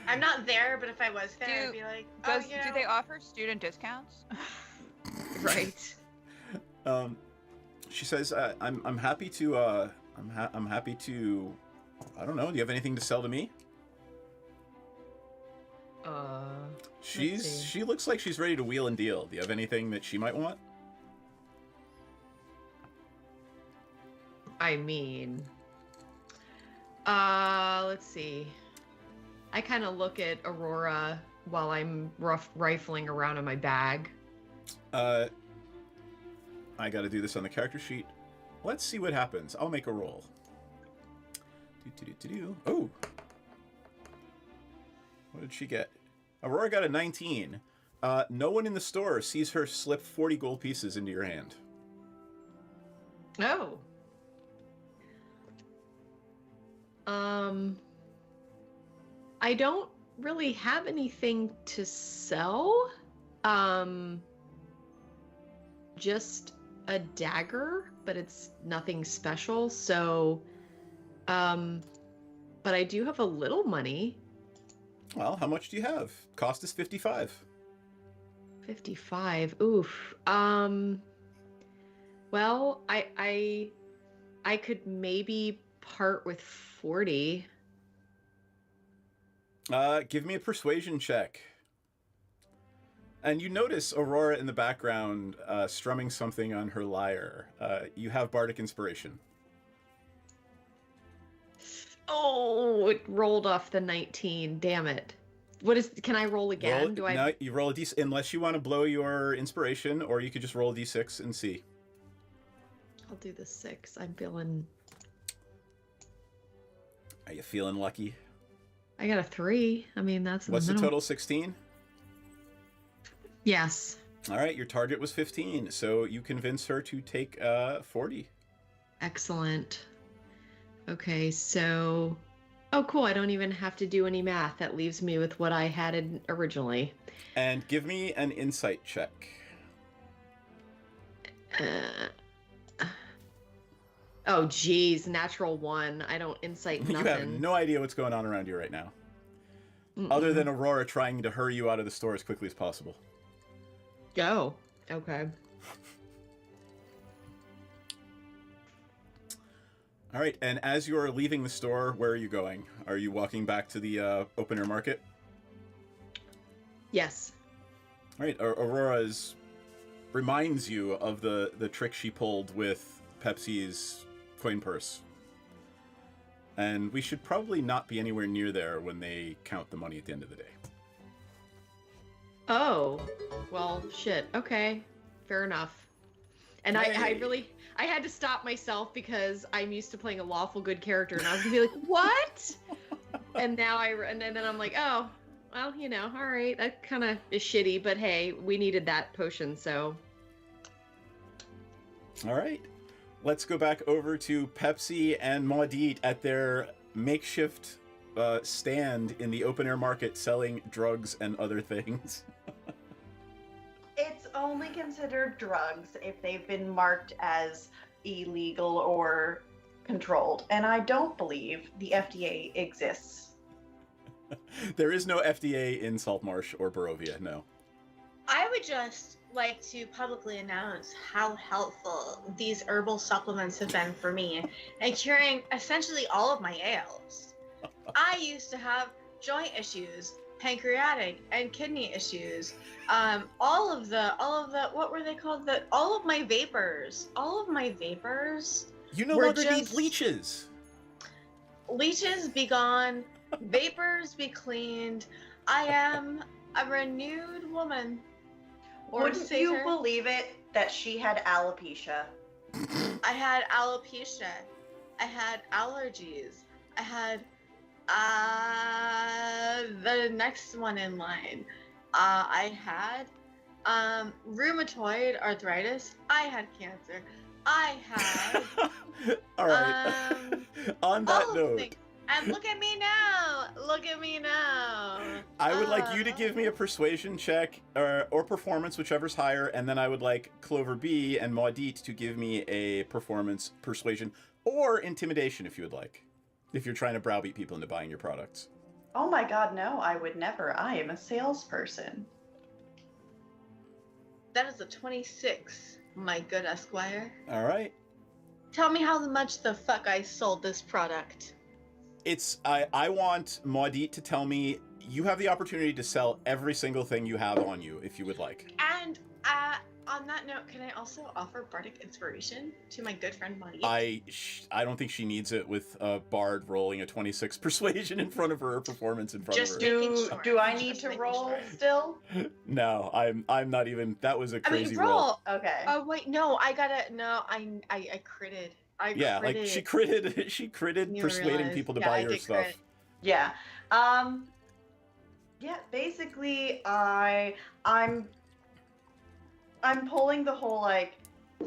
I'm not there, but if I was there, I'd be like, do they offer student discounts? Right. She says, "I'm happy to. I'm happy to. I don't know. Do you have anything to sell to me?" She looks like she's ready to wheel and deal. Do you have anything that she might want? I mean, let's see. I kind of look at Aurora while I'm rifling around in my bag. I got to do this on the character sheet. Let's see what happens. I'll make a roll. Oh. What did she get? Aurora got a 19. No one in the store sees her slip 40 gold pieces into your hand. Oh. I don't really have anything to sell. Just a dagger, but it's nothing special. So, but I do have a little money. Well, how much do you have? Cost is 55. 55. Oof. Well, I could maybe part with 40. Give me a persuasion check. And you notice Aurora in the background strumming something on her lyre. You have Bardic Inspiration. Oh, it rolled off the 19. Damn it. Can I roll again? No, you roll a d6 unless you want to blow your inspiration, or you could just roll a d6 and see. I'll do the 6. I'm feeling... Are you feeling lucky? I got a 3. I mean, that's What's the total? 16? Yes. All right, your target was 15, so you convince her to take 40. Excellent. Okay, so... Oh, cool. I don't even have to do any math. That leaves me with what I had originally. And give me an insight check. Oh, geez. Natural 1. I don't insight nothing. You have no idea what's going on around you right now. Other than Aurora trying to hurry you out of the store as quickly as possible. Oh, okay. All right, and as you're leaving the store, where are you going? Are you walking back to the open air market? Yes. All right, Aurora reminds you of the trick she pulled with Pepsi's coin purse. And we should probably not be anywhere near there when they count the money at the end of the day. Oh, well, shit. Okay, fair enough. And I had to stop myself because I'm used to playing a lawful good character, and I was gonna be like, what? And now and then I'm like, oh, well, you know, all right, that kind of is shitty, but hey, we needed that potion, so. All right, let's go back over to Pepsi and Maudit at their makeshift stand in the open air market selling drugs and other things. It's only considered drugs if they've been marked as illegal or controlled, and I don't believe the FDA exists. There is no FDA in Saltmarsh or Barovia, no. I would just like to publicly announce how helpful these herbal supplements have been for me in curing essentially all of my ails. I used to have joint issues, pancreatic and kidney issues, all of the what were they called? All of my vapors. You no were longer need just- leeches. Leeches be gone, vapors be cleaned. I am a renewed woman. Or Wouldn't you satyr. believe it that she had alopecia? I had alopecia. I had allergies. I had the next one in line. I had rheumatoid arthritis. I had cancer. I had All right. On that all of the note, things. And look at me now. Look at me now. I would like you to give me a persuasion check or performance, whichever's higher, and then I would like Clover B and Maudit to give me a performance, persuasion, or intimidation if you would like. If you're trying to browbeat people into buying your products. Oh my god, no, I would never. I am a salesperson. That is a 26, my good Esquire. All right. Tell me how much the fuck I sold this product. I want Maudit to tell me you have the opportunity to sell every single thing you have on you if you would like. And on that note, can I also offer Bardic Inspiration to my good friend Monty? I don't think she needs it with a bard rolling a 26 persuasion in front of her, or performance in front Just of her. Do I need to roll still? No, I'm not even. That was a crazy roll. roll. Okay. Oh wait, no, I gotta. No, I critted. Yeah, like she critted. She critted You persuading realize. people to Yeah, buy I your did stuff. crit. Yeah. Yeah, basically I'm pulling the whole like,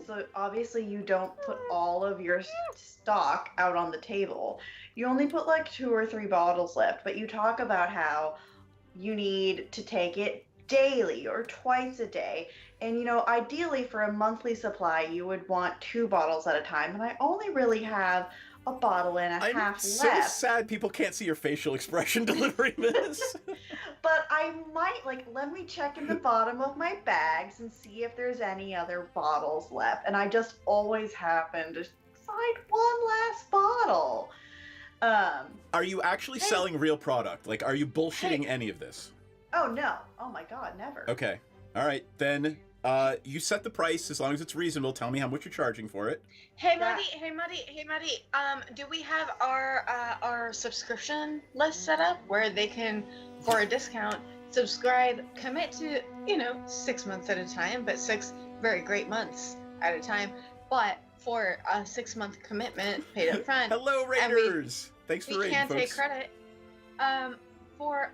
so obviously you don't put all of your stock out on the table. You only put like 2 or 3 bottles left, but you talk about how you need to take it daily or twice a day. And you know, ideally for a monthly supply, you would want 2 bottles at a time, and I only really have a bottle and a I'm half so left. sad people can't see your facial expression delivering this. But I might, like, let me check in the bottom of my bags and see if there's any other bottles left. And I just always happen to find one last bottle. Are you actually selling real product? Like, are you bullshitting any of this? Oh, no. Oh, my God, never. Okay. All right. Then you set the price as long as it's reasonable. Tell me how much you're charging for it. Hey Maddie. Do we have our subscription list set up where they can, for a discount, subscribe, commit to 6 months at a time, but 6 very great months at a time, but for a 6-month commitment paid up front. Hello, Raiders. Thanks for we raiding, can't take folks. credit. For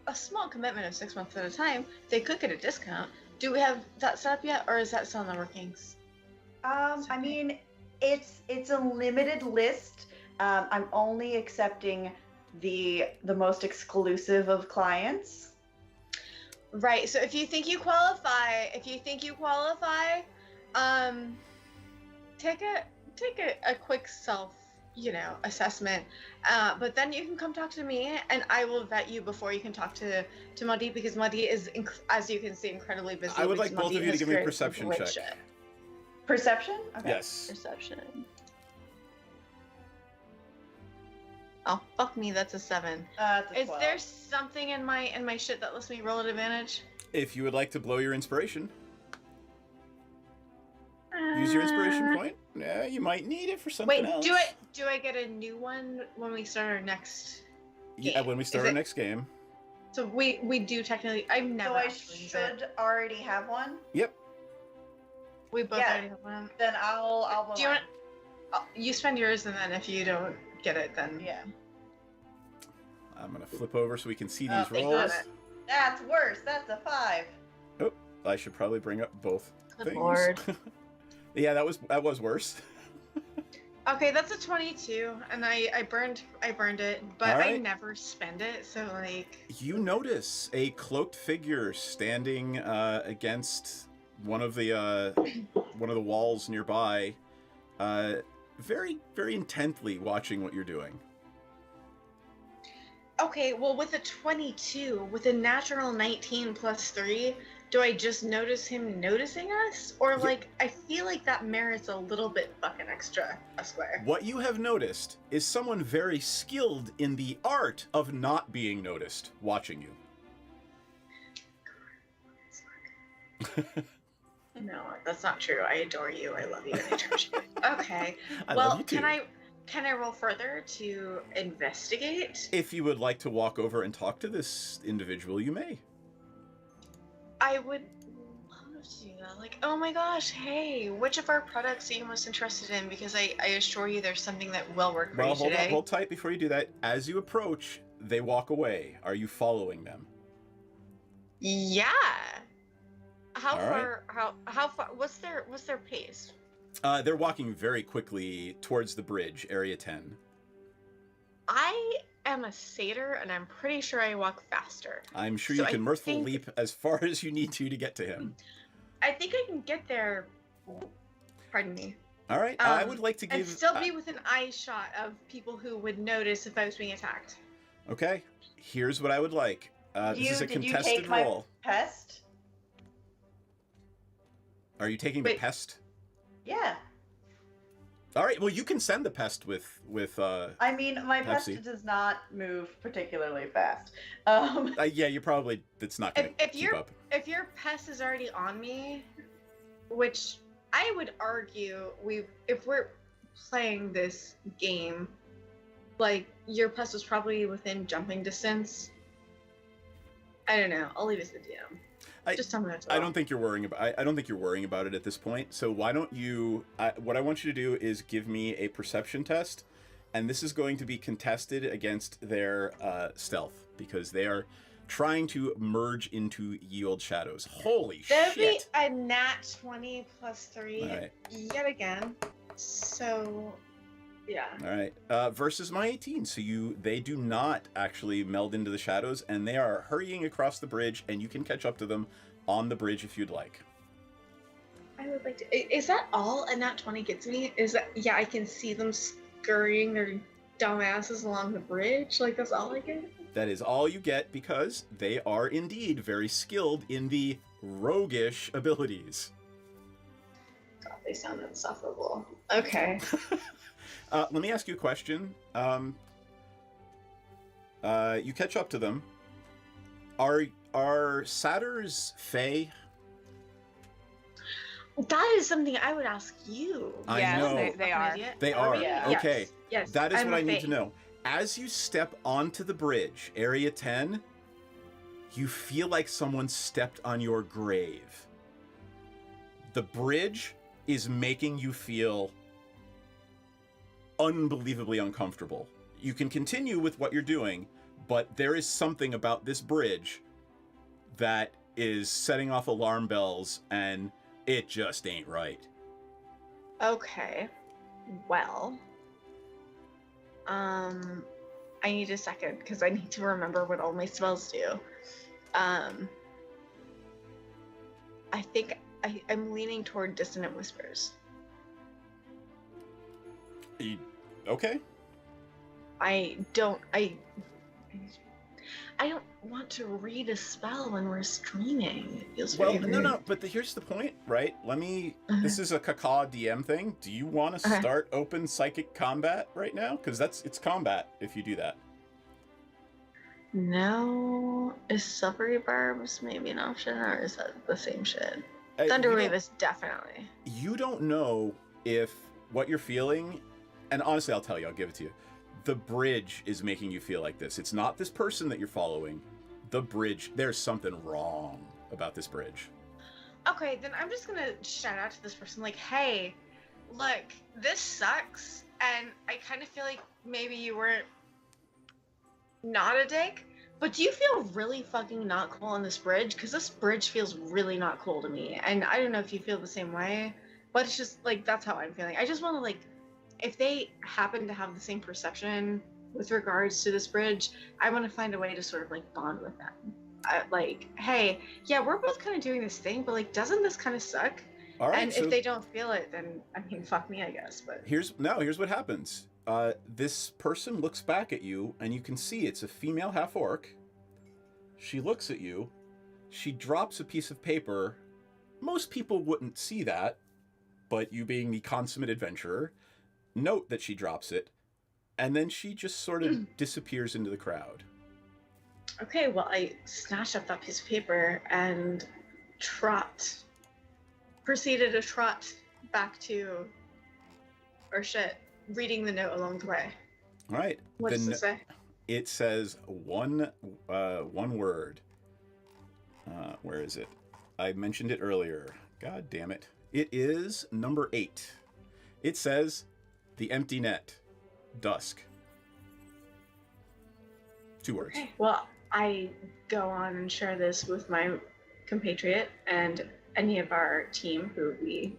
a small commitment of 6 months at a time, they could get a discount. Do we have that set up yet, or is that still in the workings? I mean, it's a limited list. I'm only accepting the most exclusive of clients. Right. So if you think you qualify, take a quick self, assessment. But then you can come talk to me, and I will vet you before you can talk to Madi, because Madi is, as you can see, incredibly busy. I would because like both Madi of you to has give me a created perception great check. shit. Perception? Okay. Yes. Perception. Oh, fuck me, that's a 7. That's a Is 12. there something in my shit that lets me roll at advantage? If you would like to blow your inspiration, use your inspiration point. Yeah, you might need it for something Wait, else. do I get a new one when we start our next Yeah, game? when we start Is our it- next game. So we do technically. I've never. So I actually used should it. already have one. Yep. We both Yeah. already have one. Then I'll blow Do you mine. want? You spend yours, and then if you don't get it, then Yeah. I'm gonna flip over so we can see Oh, these thank rolls. goodness. That's worse. That's a 5. Oh, I should probably bring up both Good things. lord. Yeah, that was worse. Okay, that's a 22, and I burned it, but All I right. never spend it. So like, You notice a cloaked figure standing against one of the walls nearby, very, very intently watching what you're doing. okay, well with a 22, with a natural 19 plus 3, do I just notice him noticing us? Or, like, I feel like that merits a little bit fucking extra, I swear. What you have noticed is someone very skilled in the art of not being noticed watching you. No, that's not true. I adore you. I love you. And I trust you. Okay. I well, love you too. Can I roll further to investigate? If you would like to walk over and talk to this individual, you may. I would love to. Like, oh my gosh, hey, which of our products are you most interested in? Because I assure you there's something that will work for you today. Hold tight before you do that. As you approach, they walk away. Are you following them? Yeah. How All far? How far? What's their pace? They're walking very quickly towards the bridge, Area 10. I am a satyr, and I'm pretty sure I walk faster. I'm sure So you can I mirthful think- leap as far as you need to get to him. I think I can get there. Pardon me. All right, I would like to and give... still be within eye shot of people who would notice if I was being attacked. Okay, here's what I would like. This is a Did you contested take my roll. pest? Are you taking the pest? Yeah. All right, well, you can send the pest with I mean, my pest Pepsi. does not move particularly fast. Yeah, you probably... It's not going to keep up. If your pest is already on me, which I would argue if we're playing this game, like your pest was probably within jumping distance. I don't know. I'll leave it to the DM. Just tell me that's I don't think you're worrying about. I don't think you're worrying about it at this point. So why don't you? What I want you to do is give me a perception test, and this is going to be contested against their stealth because they are trying to merge into ye old shadows. Holy That'd be shit! a nat 20 plus 3 All right. yet again. So, yeah. All right. Versus my 18. So they do not actually meld into the shadows, and they are hurrying across the bridge, and you can catch up to them on the bridge if you'd like. I would like to. Is that all a nat 20 gets me? Is that, yeah, I can see them scurrying their dumbasses along the bridge? Like, that's all I get? That is all you get because they are indeed very skilled in the roguish abilities. God, they sound insufferable. Okay. Let me ask you a question. You catch up to them. Are satyrs fey? That is something I would ask you. I know. They are. They are. Yes. Okay. Yes. That is I'm what a I need fae. to know. As you step onto the bridge, Area 10, you feel like someone stepped on your grave. The bridge is making you feel unbelievably uncomfortable. You can continue with what you're doing, but there is something about this bridge that is setting off alarm bells, and it just ain't right. Okay. Well. I need a second because I need to remember what all my spells do. I think I'm leaning toward Dissonant Whispers. Okay. I don't want to read a spell when we're streaming. It feels Well, very no, but here's the point, right? This is a Kaka DM thing. Do you want to start open psychic combat right now? Because it's combat if you do that. No, is Silvery Barbs maybe an option, or is that the same shit? You Thunderwave don't- is definitely. You don't know if what you're feeling, and honestly, I'll tell you, I'll give it to you. The bridge is making you feel like this. It's not this person that you're following. The bridge, there's something wrong about this bridge. Okay, then I'm just gonna shout out to this person like, hey, look, this sucks, and I kind of feel like maybe you weren't not a dick, but do you feel really fucking not cool on this bridge? Because this bridge feels really not cool to me, and I don't know if you feel the same way, but it's just like, that's how I'm feeling. I just want to, like, if they happen to have the same perception with regards to this bridge, I want to find a way to sort of like bond with them. Like, hey, yeah, we're both kind of doing this thing, but like, doesn't this kind of suck? All right, And so if they don't feel it, then I mean, fuck me, I guess. But here's what happens. This person looks back at you, and you can see it's a female half-orc. She looks at you, she drops a piece of paper. Most people wouldn't see that, but you being the consummate adventurer, note that she drops it, and then she just sort of disappears into the crowd. Okay, well, I snatched up that piece of paper and proceeded to trot back to, reading the note along the way. All right. What does it say? It says one word. Where is it? I mentioned it earlier. God damn it. It is number 8. It says, "The empty net. Dusk." 2 words. Okay, well, I go on and share this with my compatriot and any of our team who we,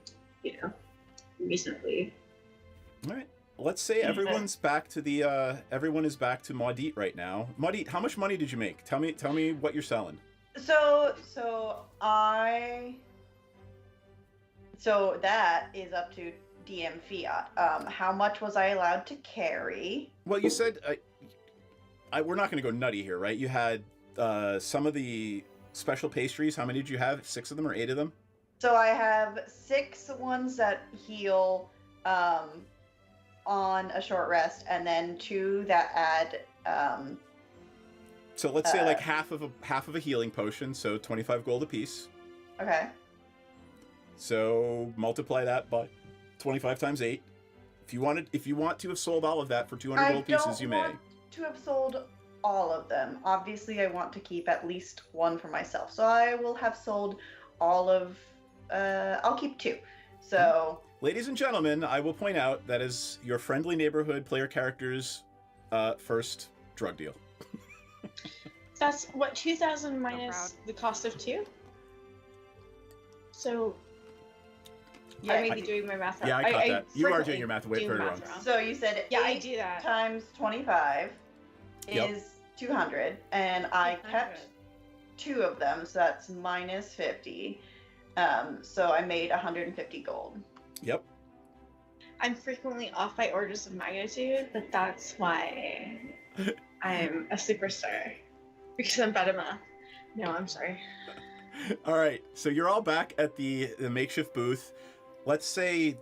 recently. All right. Let's say everyone's back to the everyone is back to Maudit right now. Maudit, how much money did you make? Tell me what you're selling. So that is up to DM Fiat. How much was I allowed to carry? Well, you said we're not going to go nutty here, right? You had some of the special pastries. How many did you have? 6 of them or 8 of them? So I have 6 ones that heal on a short rest, and then 2 that add. So let's say like half of a healing potion, so 25 gold apiece. Okay. So multiply that by 25 times 8. If you want to have sold all of that for 200 gold pieces, you may. I don't want to have sold all of them. Obviously, I want to keep at least 1 for myself. So I will have sold all of. I'll keep 2. So. Ladies and gentlemen, I will point out that is your friendly neighborhood player character's first drug deal. That's what, 2,000 minus the cost of 2? So. Yeah, I may be doing my math wrong. Yeah, I caught that. You are doing your math way very wrong. So you said I do that. times 25 is 200, and I kept 2 of them, so that's minus 50. So I made 150 gold. Yep. I'm frequently off by orders of magnitude, but that's why I'm a superstar. Because I'm bad at math. No, I'm sorry. All right, so you're all back at the makeshift booth. Let's say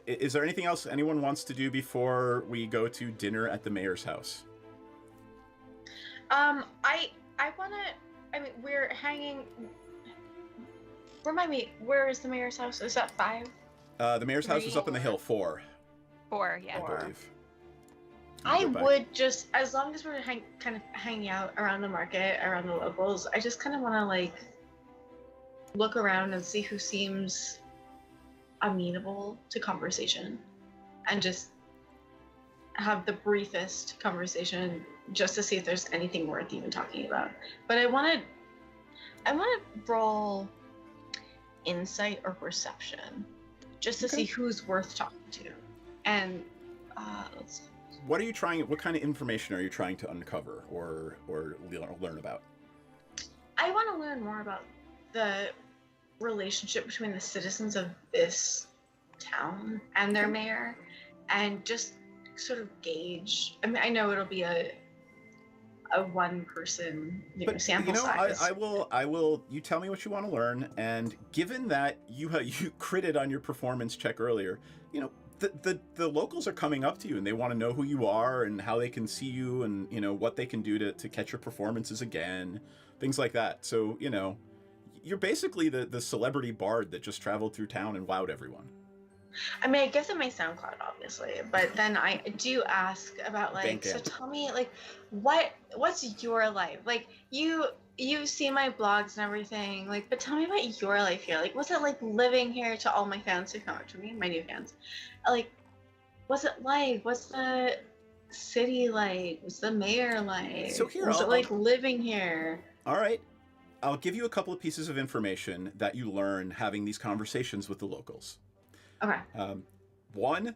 is there anything else anyone wants to do before we go to dinner at the mayor's house? We're hanging. Remind me, where is the mayor's house? Is that 5? The mayor's house is up on the hill, 4. 4, yeah. I believe. I would just, as long as we're kind of hanging out around the market, around the locals, I just kind of want to look around and see who seems amenable to conversation, and just have the briefest conversation just to see if there's anything worth even talking about. But I want to roll insight or perception just to see who's worth talking to. And let's see. What kind of information are you trying to uncover or learn about? I want to learn more about the relationship between the citizens of this town and their mayor, and just sort of gauge. I mean, I know it'll be a one-person sample size. I will. You tell me what you want to learn, and given that you critted on your performance check earlier, the locals are coming up to you and they want to know who you are and how they can see you and what they can do to catch your performances again, things like that. So you're basically the celebrity bard that just traveled through town and wowed everyone. I mean, I give them my SoundCloud, obviously, but then I do ask about so tell me what's your life like? You see my blogs and everything, but tell me about your life here. What's it like living here? To all my fans who come up to me, my new fans, what's it like? What's the city like? What's the mayor like? So here, what's it like living here? All right, I'll give you a couple of pieces of information that you learn having these conversations with the locals. Okay. 1,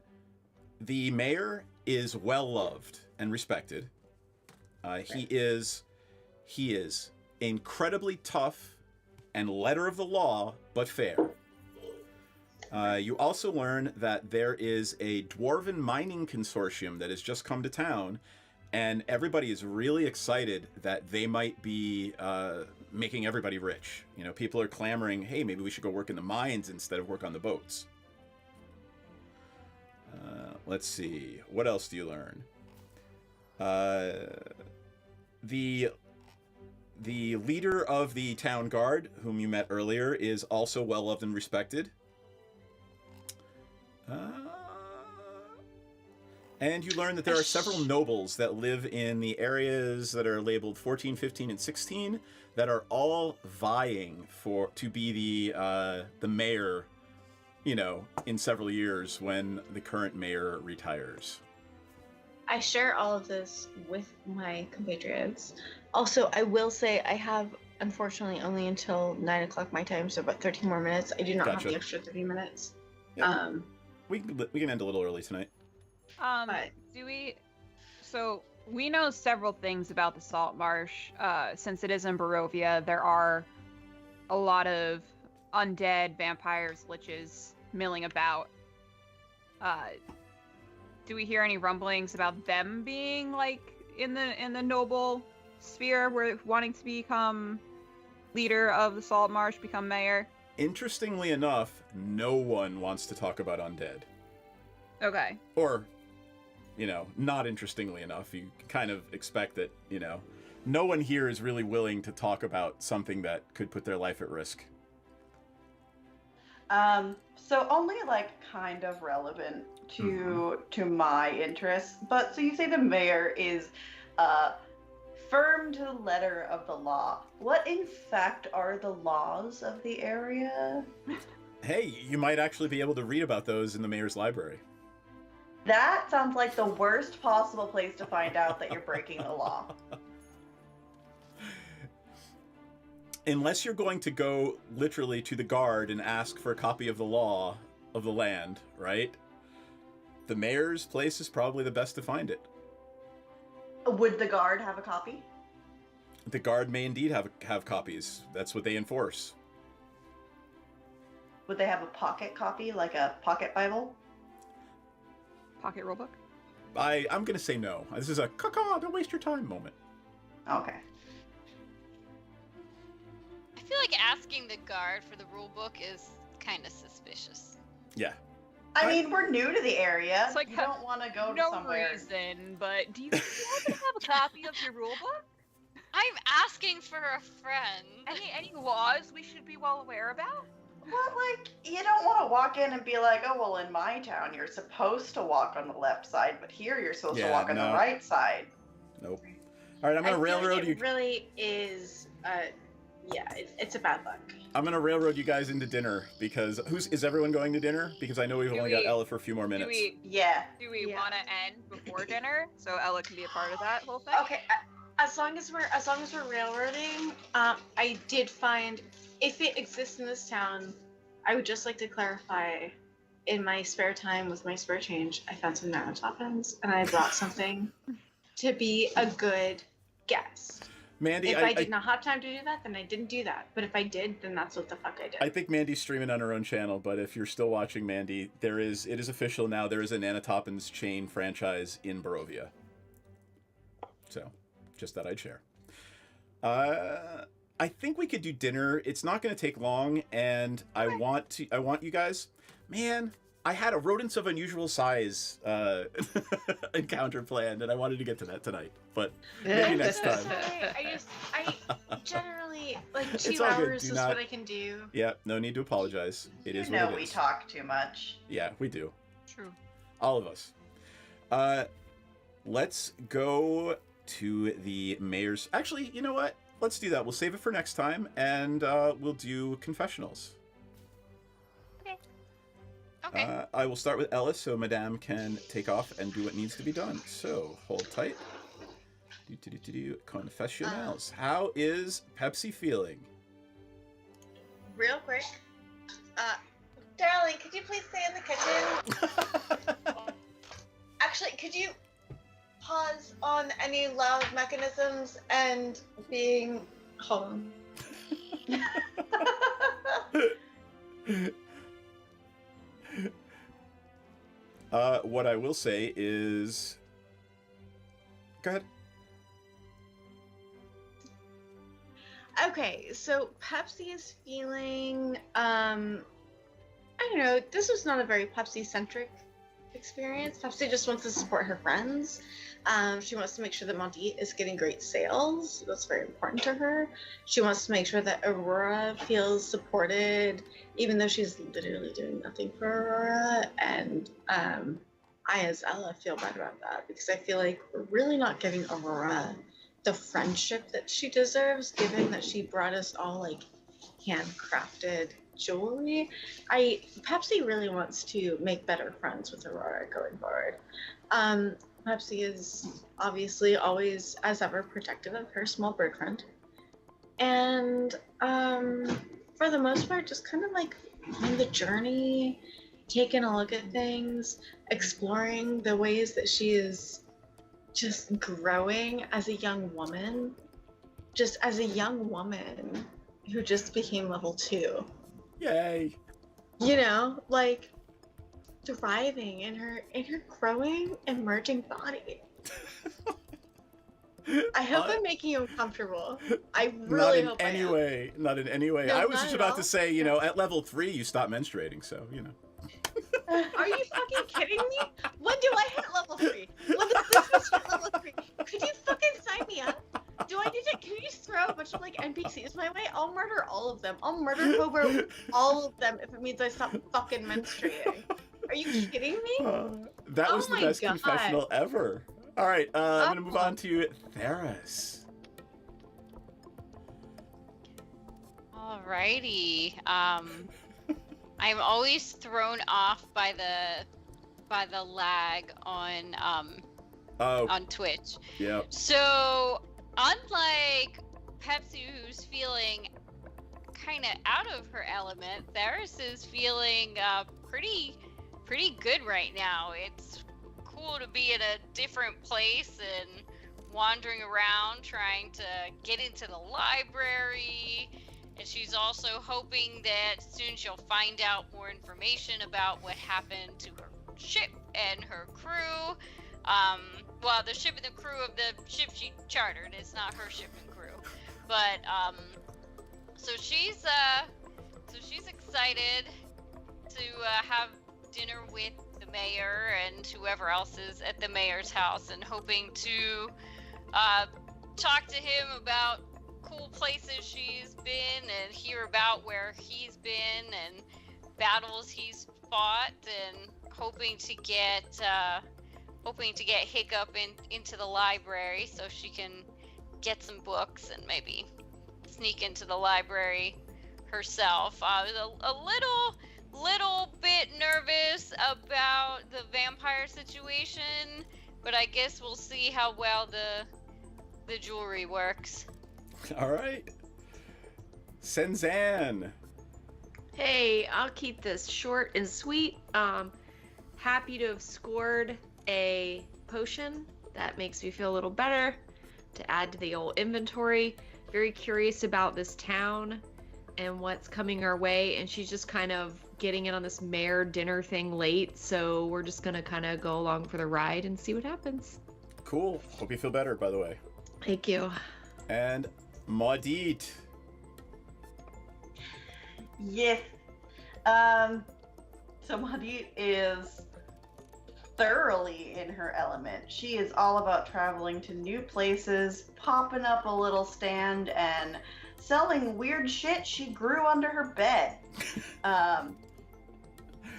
the mayor is well loved and respected. He is incredibly tough and letter of the law, but fair. You also learn that there is a dwarven mining consortium that has just come to town, and everybody is really excited that they might be making everybody rich. You know, people are clamoring, hey, maybe we should go work in the mines instead of work on the boats. Let's see. What else do you learn? The leader of the town guard, whom you met earlier, is also well loved and respected. And you learn that there are several nobles that live in the areas that are labeled 14, 15, and 16 that are all vying to be the mayor, you know, in several years when the current mayor retires. I share all of this with my compatriots. Also, I will say I have, unfortunately, only until 9 o'clock my time, so about 13 more minutes. I do not have the extra 30 minutes. Yeah. We can end a little early tonight. So we know several things about the Salt Marsh. Since it is in Barovia, there are a lot of undead vampires, liches milling about. Do we hear any rumblings about them being like in the noble sphere, where wanting to become leader of the Salt Marsh, become mayor? Interestingly enough, no one wants to talk about undead. Okay. Or, you know, not interestingly enough, you kind of expect that, you know, no one here is really willing to talk about something that could put their life at risk. So only like kind of relevant to my interests, but so you say the mayor is firm to the letter of the law. What in fact are the laws of the area? Hey, you might actually be able to read about those in the mayor's library. That sounds like the worst possible place to find out that you're breaking the law. Unless you're going to go literally to the guard and ask for a copy of the law of the land, right? The mayor's place is probably the best to find it. Would the guard have a copy? The guard may indeed have copies. That's what they enforce. Would they have a pocket copy, like a pocket Bible? Pocket rulebook? I'm gonna say no. This is a caca, don't waste your time moment. Okay. I feel like asking the guard for the rule book is kind of suspicious. Yeah. I mean, we're new to the area. It's like you don't want to go to no somewhere. reason, but do you happen to have a copy of your rule book? I'm asking for a friend. Any laws we should be well aware about? Well, like, you don't want to walk in and be like, oh, well, in my town, you're supposed to walk on the left side, but here you're supposed to walk on the right side. Nope. All right, I'm going to railroad you. It really is, it's a bad luck. I'm going to railroad you guys into dinner because is everyone going to dinner? Because I know we've only got Ella for a few more minutes. Do we want to end before dinner so Ella can be a part of that whole thing? Okay, as long as we're railroading, I did find, if it exists in this town, I would just like to clarify, in my spare time with my spare change, I found some nanotopins and I brought something to be a good guest. Mandy, if I did not have time to do that, then I didn't do that. But if I did, then that's what the fuck I did. I think Mandy's streaming on her own channel, but if you're still watching Mandy, it is official now. There is a Nanotopins chain franchise in Barovia. So, just thought I'd share. I think we could do dinner. It's not going to take long, and I want you guys. Man, I had a rodents of unusual size encounter planned, and I wanted to get to that tonight, but maybe next time. I generally like It's 2 all good. hours Do is not- what I can do. Yeah, no need to apologize. It is No, what it we is. talk too much. Yeah, we do. True. All of us. Let's go to the mayor's. Actually, you know what? Let's do that. We'll save it for next time, and we'll do confessionals. Okay. I will start with Ellis, so Madame can take off and do what needs to be done. So hold tight. Confessionals. How is Pepsi feeling? Real quick, darling, could you please stay in the kitchen? Actually, could you pause on any loud mechanisms and being home? What I will say is... Go ahead. Okay, so Pepsi is feeling, I don't know, this was not a very Pepsi-centric experience. Pepsi just wants to support her friends. She wants to make sure that Monty is getting great sales. That's very important to her. She wants to make sure that Aurora feels supported, even though she's literally doing nothing for Aurora. And I, as Ella, feel bad about that because I feel like we're really not giving Aurora the friendship that she deserves, given that she brought us all like handcrafted jewelry. Pepsi really wants to make better friends with Aurora going forward. Pepsi is obviously always, as ever, protective of her small bird friend. And for the most part, just kind of like on the journey, taking a look at things, exploring the ways that she is just growing as a young woman. Just as a young woman who just became level 2. Yay. You know, like thriving in her growing, emerging body. I hope I'm making you uncomfortable. I really hope Not in any way. No, I was not just at about all. to say, you know, at level 3 you stop menstruating, so you know. Are you fucking kidding me? When do I hit level 3? When does this hit level 3? Could you fucking sign me up? Do I need to? Can you just throw a bunch of like NPCs my way? I'll murder all of them. I'll murder Hobo all of them if it means I stop fucking menstruating. Are you kidding me? That was Oh the my best God. confessional ever. All right, I'm gonna move on to Theris. Alrighty. I'm always thrown off by the lag on Twitch. Yeah. So unlike Pepsi, who's feeling kind of out of her element, Theris is feeling pretty good right now. It's cool to be in a different place and wandering around trying to get into the library. And she's also hoping that soon she'll find out more information about what happened to her ship and her crew. Well, the ship and the crew of the ship she chartered. It's not her ship and crew. But, so she's excited to have dinner with the mayor and whoever else is at the mayor's house, and hoping to talk to him about cool places she's been and hear about where he's been and battles he's fought, and hoping to get Hiccup into the library so she can get some books and maybe sneak into the library herself. I was a little bit nervous about the vampire situation, but I guess we'll see how well the jewelry works. All right. Senzan. Hey, I'll keep this short and sweet. Happy to have scored a potion that makes me feel a little better to add to the old inventory. Very curious about this town and what's coming our way, and she's just kind of getting in on this mayor dinner thing late, so we're just gonna kind of go along for the ride and see what happens. Cool. Hope you feel better, by the way. Thank you. And Maudit. Yes. So Maudit is thoroughly in her element. She is all about traveling to new places, popping up a little stand, and selling weird shit she grew under her bed.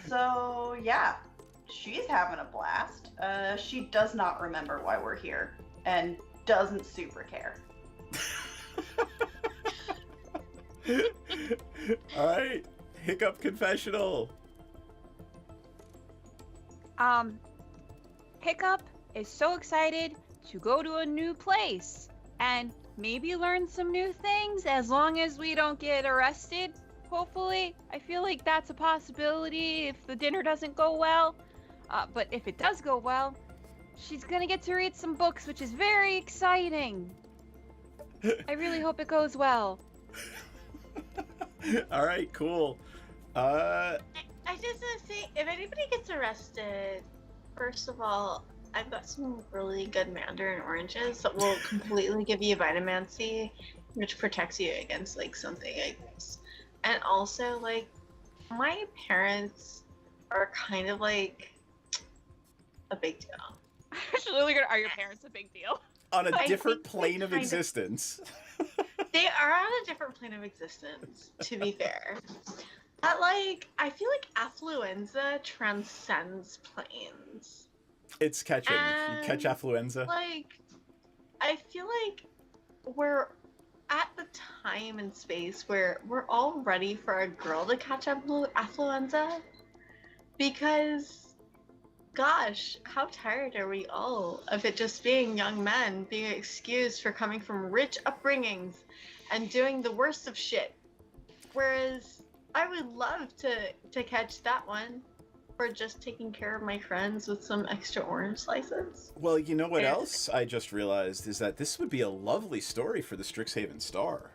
So yeah, she's having a blast. She does not remember why we're here and doesn't super care. All right, Hiccup Confessional. Hiccup is so excited to go to a new place and maybe learn some new things, as long as we don't get arrested. Hopefully, I feel like that's a possibility if the dinner doesn't go well. But if it does go well, she's gonna get to read some books, which is very exciting. I really hope it goes well. All right, cool. I just want to say, if anybody gets arrested, first of all, I've got some really good mandarin oranges that will completely give you vitamin C which protects you against like something like this. And also, like, my parents are kind of like a big deal. Actually, are your parents a big deal? On a I different think plane they of kind of- existence. They are on a different plane of existence, to be fair. But like, I feel like affluenza transcends planes. It's catching. You catch And, affluenza. Like, I feel like we're at the time and space where we're all ready for a girl to catch affluenza. Because, gosh, how tired are we all of it just being young men being excused for coming from rich upbringings and doing the worst of shit? Whereas I would love to catch that one for just taking care of my friends with some extra orange slices. Well, you know what Yeah. else I just realized is that this would be a lovely story for the Strixhaven Star.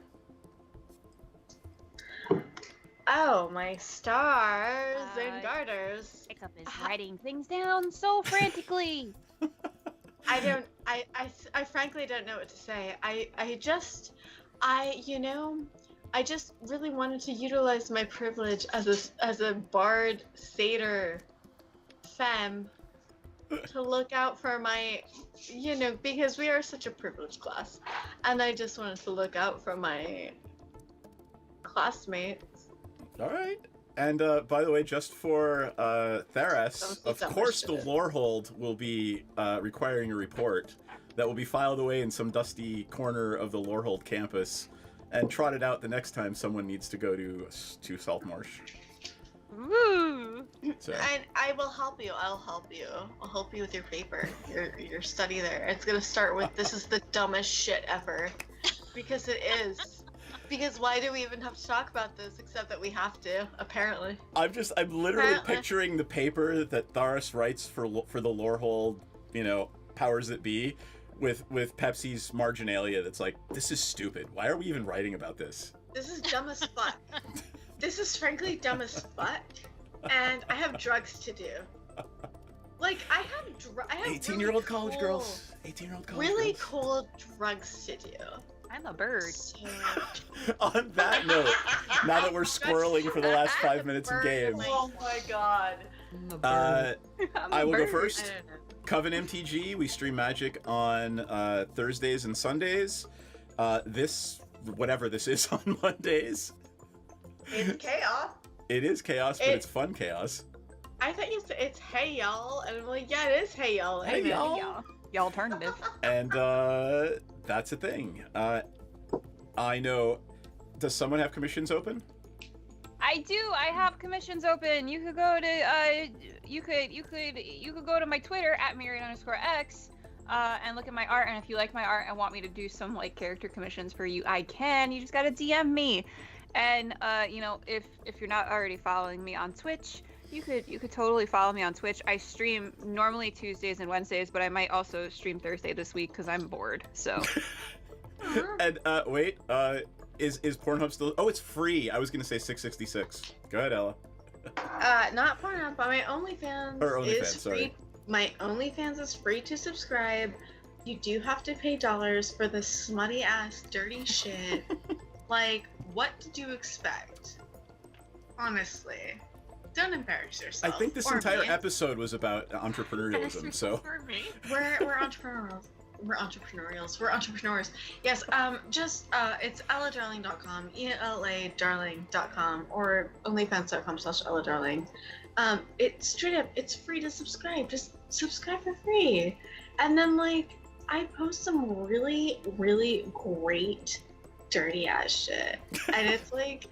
Oh, my stars and garters. Hiccup is writing things down so frantically. I frankly don't know what to say. I just really wanted to utilize my privilege as a bard satyr femme to look out for my, because we are such a privileged class, and I just wanted to look out for my classmates. All right. And by the way, just for Theras, of course the Lorehold will be requiring a report that will be filed away in some dusty corner of the Lorehold campus and trotted out the next time someone needs to go to Saltmarsh. Woo! So. And I will help you. I'll help you. I'll help you with your paper, your study there. It's gonna start with, this is the dumbest shit ever. Because it is. Because why do we even have to talk about this except that we have to, apparently. I'm literally Apparently. picturing the paper that Tharas writes for the Lorehold, powers that be, with Pepsi's marginalia that's like, this is stupid. Why are we even writing about this? This is dumb as fuck. This is frankly dumb as fuck. And I have drugs to do. Like, I have 18-year-old college girls. 18-year-old college really girls. cool drugs to do. I'm a bird. On that note, now that we're squirreling for the last 5 minutes of game, Oh my god. I will go first. I don't know. Coven MTG, we stream Magic on Thursdays and Sundays. Whatever this is on Mondays. It's chaos. It is chaos, but it's fun chaos. I thought you said it's hey y'all, and I'm like, yeah, it is hey y'all. Hey, Amen. y'all. The alternative. And that's a thing. I know. Does someone have commissions open? I do. I have commissions open. You could go to you could go to my Twitter at @Myriad_X and look at my art. And if you like my art and want me to do some like character commissions for you, I can. You just gotta DM me. And if you're not already following me on Twitch, you could totally follow me on Twitch. I stream normally Tuesdays and Wednesdays, but I might also stream Thursday this week because I'm bored. So. And wait, is Pornhub still? Oh, it's free. I was gonna say $6.66. Go ahead, Ella. Not Pornhub, but my OnlyFans is free. Sorry. My OnlyFans is free to subscribe. You do have to pay dollars for the smutty ass, dirty shit. Like, what did you expect? Honestly, don't embarrass yourself. I think this or entire me. episode was about entrepreneurialism. So We're entrepreneurs. We're entrepreneurials. We're entrepreneurs. Yes. It's elladarling.com, ELAdarling.com, or onlyfans.com/elladarling. It's straight up. It's free to subscribe. Just subscribe for free, and then like I post some really, really great dirty ass shit, and it's like.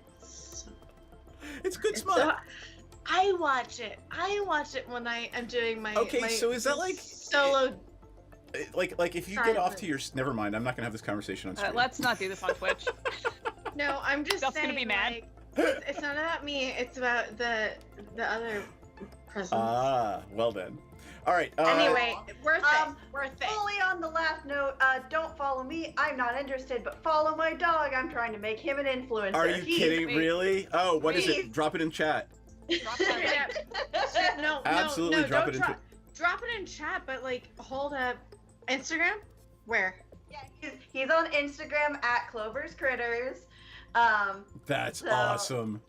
It's good smut. So, I watch it. I watch it when I am doing my. Okay, my so is that like solo? Like if you get off to your. Never mind. I'm not gonna have this conversation on stream. Let's not do this on Twitch. No, I'm just That's saying. gonna be mad. Like, it's not about me. It's about the other presence. Well then. All right. Anyway, worth it. Worth it. Fully on the last note, don't follow me. I'm not interested, but follow my dog. I'm trying to make him an influencer. Are you kidding? Really? Oh, what is it? Drop it in chat. No, Absolutely, no, drop don't it in. drop it in chat. But like, hold up. Instagram? Where? He's on Instagram at Clover's Critters. That's awesome.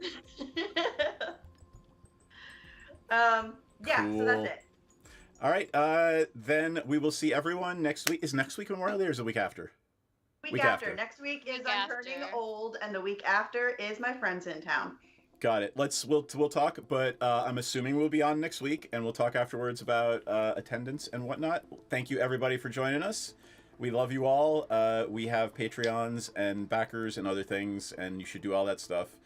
Yeah, so that's it. All right, then we will see everyone next week. Is next week Memorial Day or is it the week after? Week after. Next week is I'm turning old, and the week after is my friends in town. Got it. We'll talk, but I'm assuming we'll be on next week, and we'll talk afterwards about attendance and whatnot. Thank you everybody for joining us. We love you all. We have Patreons and backers and other things, and you should do all that stuff.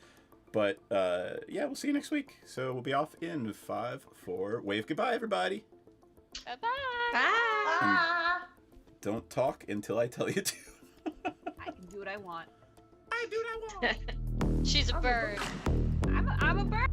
But yeah, we'll see you next week. So we'll be off in 5, 4. Wave goodbye, everybody. Bye-bye. Bye. Don't talk until I tell you to. I can do what I want. I do what I want. She's a bird. I'm a bird.